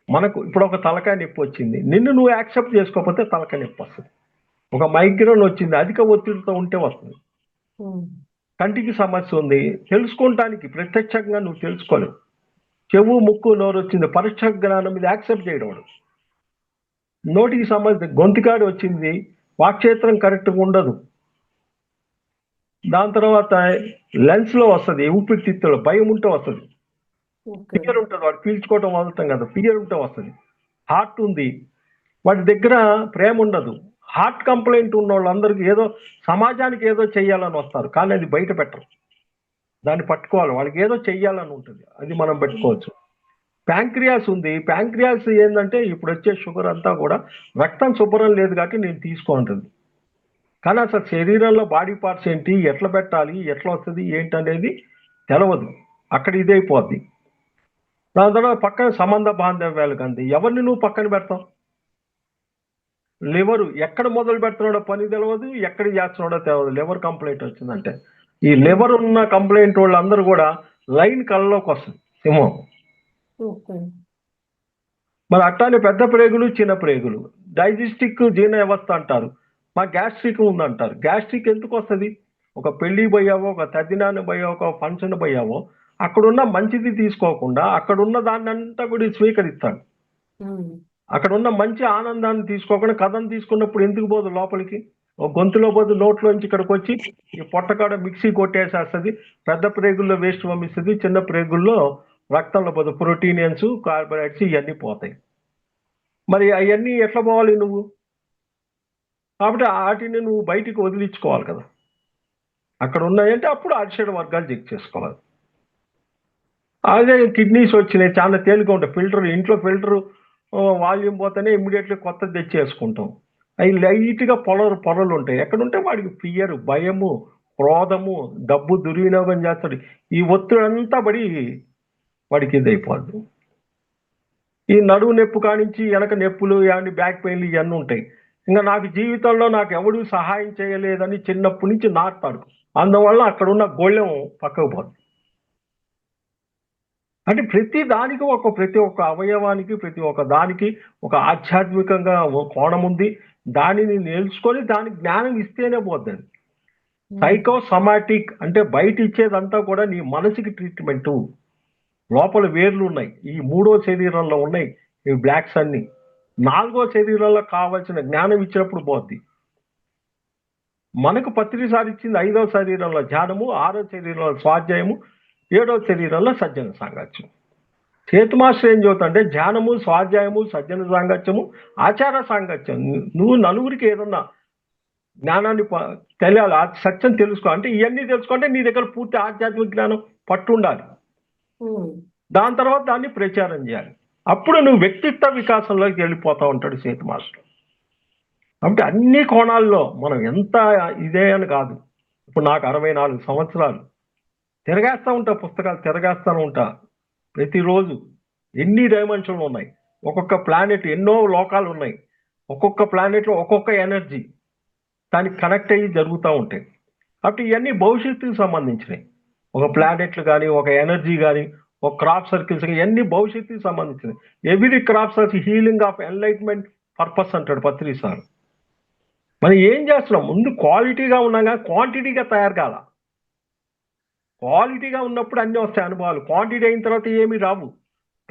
మనకు ఇప్పుడు ఒక తలకాయ నొప్పి వచ్చింది, నిన్ను నువ్వు యాక్సెప్ట్ చేసుకోకపోతే తలకాయ నొప్పి వస్తుంది. ఒక మైగ్రేన్ వచ్చింది, అధిక ఒత్తిడితో ఉంటే వస్తుంది. కంటికి సమస్య ఉంది, తెలుసుకోవటానికి ప్రత్యక్షంగా నువ్వు తెలుసుకోలేవు. చెవు, ముక్కు, నోరు వచ్చింది, పరీక్ష జ్ఞానం మీద యాక్సెప్ట్ చేయడం. నోటికి సమస్య, గొంతుకాడి వచ్చింది, వాక్క్షేత్రం కరెక్ట్గా ఉండదు. దాని తర్వాత లెన్స్ లో వస్తుంది, ఊపిరితిత్తులో భయం ఉంటే వస్తుంది, ఫియర్ ఉంటుంది, వాడు పీల్చుకోవటం వదులుతాం కదా, ఫియర్ ఉంటే వస్తుంది. హార్ట్ ఉంది, వాడి దగ్గర ప్రేమ ఉండదు. హార్ట్ కంప్లైంట్ ఉన్న వాళ్ళందరికీ ఏదో సమాజానికి ఏదో చెయ్యాలని వస్తారు, కానీ అది బయట పెట్టరు. దాన్ని పట్టుకోవాలి, వాళ్ళకి ఏదో చెయ్యాలని ఉంటుంది, అది మనం పెట్టుకోవచ్చు. ప్యాంక్రియాస్ ఉంది, ప్యాంక్రియాస్ ఏంటంటే ఇప్పుడు వచ్చే షుగర్ అంతా కూడా రక్తం శుభ్రం లేదు కాబట్టి నేను తీసుకుంటుంది. కానీ అసలు శరీరంలో బాడీ పార్ట్స్ ఏంటి, ఎట్లా పెట్టాలి, ఎట్లా వస్తుంది, ఏంటనేది తెలవదు. అక్కడ ఇదైపోద్ది. దాని తర్వాత పక్కన సంబంధ బాంధవ్యాలు కంది, ఎవరిని నువ్వు పక్కన పెడతావు. లివరు ఎక్కడ మొదలు పెడుతున్నాడో పని తెలియదు, ఎక్కడ చేస్తున్నాడో తెలియదు. లివర్ కంప్లైంట్ వచ్చిందంటే ఈ లివర్ ఉన్న కంప్లైంట్ వాళ్ళందరూ కూడా లైన్ కళ్ళలోకి వస్తుంది, సింహం. మరి అట్లానే పెద్ద ప్రేగులు, చిన్న ప్రేగులు, డైజెస్టిక్ జీర్ణ వ్యవస్థ అంటారు, మా గ్యాస్ట్రిక్ ఉందంటారు. గ్యాస్ట్రిక్ ఎందుకు వస్తుంది? ఒక పెళ్లి పోయావో, ఒక తద్దినాన్ని పోయావో, ఒక ఫంక్షన్ పోయావో, అక్కడున్న మంచిది తీసుకోకుండా అక్కడున్న దాన్ని అంతా కూడా స్వీకరిస్తాడు. అక్కడున్న మంచి ఆనందాన్ని తీసుకోకుండా కథను తీసుకున్నప్పుడు ఎందుకు పోదు లోపలికి? ఒక గొంతులో పోదు, నోట్లోంచి ఇక్కడికి వచ్చి ఈ పొట్టకాడ మిక్సీ కొట్టేసేస్తుంది, పెద్ద ప్రేగుల్లో వేస్ట్ పంపిస్తుంది, చిన్న ప్రేగుల్లో రక్తంలో పోదు, ప్రోటీనియన్స్, కార్బోహైడ్రేట్స్ ఇవన్నీ పోతాయి. మరి అవన్నీ ఎట్లా పోవాలి నువ్వు? కాబట్టి వాటిని నువ్వు బయటికి వదిలించుకోవాలి కదా. అక్కడ ఉన్నాయంటే అప్పుడు అరిషడ్ వర్గాలు చెక్ చేసుకోవాలి. అదే కిడ్నీస్ వచ్చినాయి, చాలా తేలిక ఉంటాయి. ఫిల్టర్, ఇంట్లో ఫిల్టర్ వాల్యూమ్ పోతేనే ఇమ్మీడియట్లీ కొత్తది తెచ్చేసుకుంటాం. అవి లైట్గా పొరలు ఉంటాయి. ఎక్కడుంటే వాడికి ఫియర్, భయము, క్రోధము, డబ్బు దుర్వినియోగం చేస్తాడు. ఈ ఒత్తిడి అంతా పడి వాడికి ఇది అయిపోద్ది. ఈ నడువు నొప్పు కానించి వెనక నొప్పులు, ఇవన్నీ బ్యాక్ పెయిన్లు ఇవన్నీ ఉంటాయి. ఇంకా నాకు జీవితంలో నాకు ఎవడు సహాయం చేయలేదని చిన్నప్పటి నుంచి నాటుతాడు. అందువల్ల అక్కడ ఉన్న గోళ్యం పక్కకు పోతుంది. అంటే ప్రతి ఒక్క అవయవానికి, ప్రతి ఒక్క దానికి ఒక ఆధ్యాత్మికంగా కోణం ఉంది. దానిని నేర్చుకొని దానికి జ్ఞానం ఇస్తేనే పోద్ది. సైకోసమాటిక్ అంటే బయట ఇచ్చేదంతా కూడా నీ మనసుకి ట్రీట్మెంటు. లోపల వేర్లు ఉన్నాయి, ఈ 3వ శరీరంలో ఉన్నాయి ఈ బ్లాక్స్ అన్ని. 4వ శరీరంలో కావాల్సిన జ్ఞానం ఇచ్చినప్పుడు పోద్ది. మనకు పత్రిసారి ఇచ్చింది 5వ శరీరంలో ధ్యానము, 6వ శరీరంలో స్వాధ్యాయము, 7వ శరీరంలో సజ్జన సాంగత్యం. చేతు మాస్టర్ ఏం చెబుతాంటే ధ్యానము, స్వాధ్యాయము, సజ్జన సాంగత్యము, ఆచార సాంగత్యం. నువ్వు నలుగురికి ఏదన్నా జ్ఞానాన్ని తెలియాలి, సత్యం తెలుసుకో అంటే ఇవన్నీ తెలుసుకుంటే నీ దగ్గర పూర్తి ఆధ్యాత్మిక జ్ఞానం పట్టుండాలి. దాని తర్వాత దాన్ని ప్రచారం చేయాలి. అప్పుడు నువ్వు వ్యక్తిత్వ వికాసంలోకి వెళ్ళిపోతా ఉంటాడు చేతు మాస్టర్. కాబట్టి అన్ని కోణాల్లో మనం ఎంత ఇదే అని కాదు. ఇప్పుడు నాకు 64 సంవత్సరాలు, తిరగేస్తూ ఉంటా, పుస్తకాలు తిరగేస్తూ ఉంటా ప్రతిరోజు. ఎన్ని డైమెన్షన్లు ఉన్నాయి, ఒక్కొక్క ప్లానెట్, ఎన్నో లోకాలు ఉన్నాయి, ఒక్కొక్క ప్లానెట్లో ఒక్కొక్క ఎనర్జీ దానికి కనెక్ట్ అయ్యి జరుగుతూ ఉంటాయి. కాబట్టి ఇవన్నీ భవిష్యత్తుకు సంబంధించినవి. ఒక ప్లానెట్లు కానీ, ఒక ఎనర్జీ కానీ, ఒక క్రాప్ సర్కిల్స్ కానీ, ఇవన్నీ భవిష్యత్తుకు సంబంధించినవి. Every crop circle healing of enlightenment purpose అంటాడు పత్రి సార్. మనం ఏం చేస్తున్నాం? ముందు క్వాలిటీగా ఉన్నాగా, క్వాంటిటీగా తయారు కాల. క్వాలిటీగా ఉన్నప్పుడు అన్నీ వస్తాయి అనుభవాలు, క్వాంటిటీ అయిన తర్వాత ఏమీ రావు.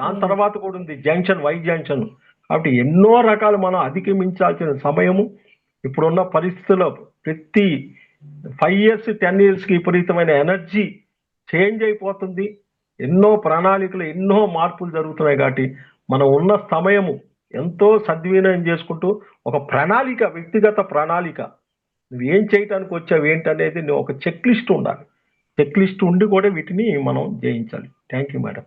దాని తర్వాత కూడా ఉంది జంక్షన్, వై జంక్షన్. కాబట్టి ఎన్నో రకాలు మనం అధిగమించాల్సిన సమయము ఇప్పుడున్న పరిస్థితుల్లో. ప్రతి 5 years 10 yearsకి విపరీతమైన ఎనర్జీ చేంజ్ అయిపోతుంది. ఎన్నో ప్రణాళికలు, ఎన్నో మార్పులు జరుగుతున్నాయి. కాబట్టి మనం ఉన్న సమయము ఎంతో సద్వినియోగం చేసుకుంటూ ఒక ప్రణాళిక, వ్యక్తిగత ప్రణాళిక, నువ్వు ఏం చేయటానికి వచ్చావు ఏంటనేది ఒక చెక్ లిస్ట్ ఉండాలి. చెక్ లిస్ట్ ఉండి కూడా వీటిని మనం జయించాలి. Thank you madam.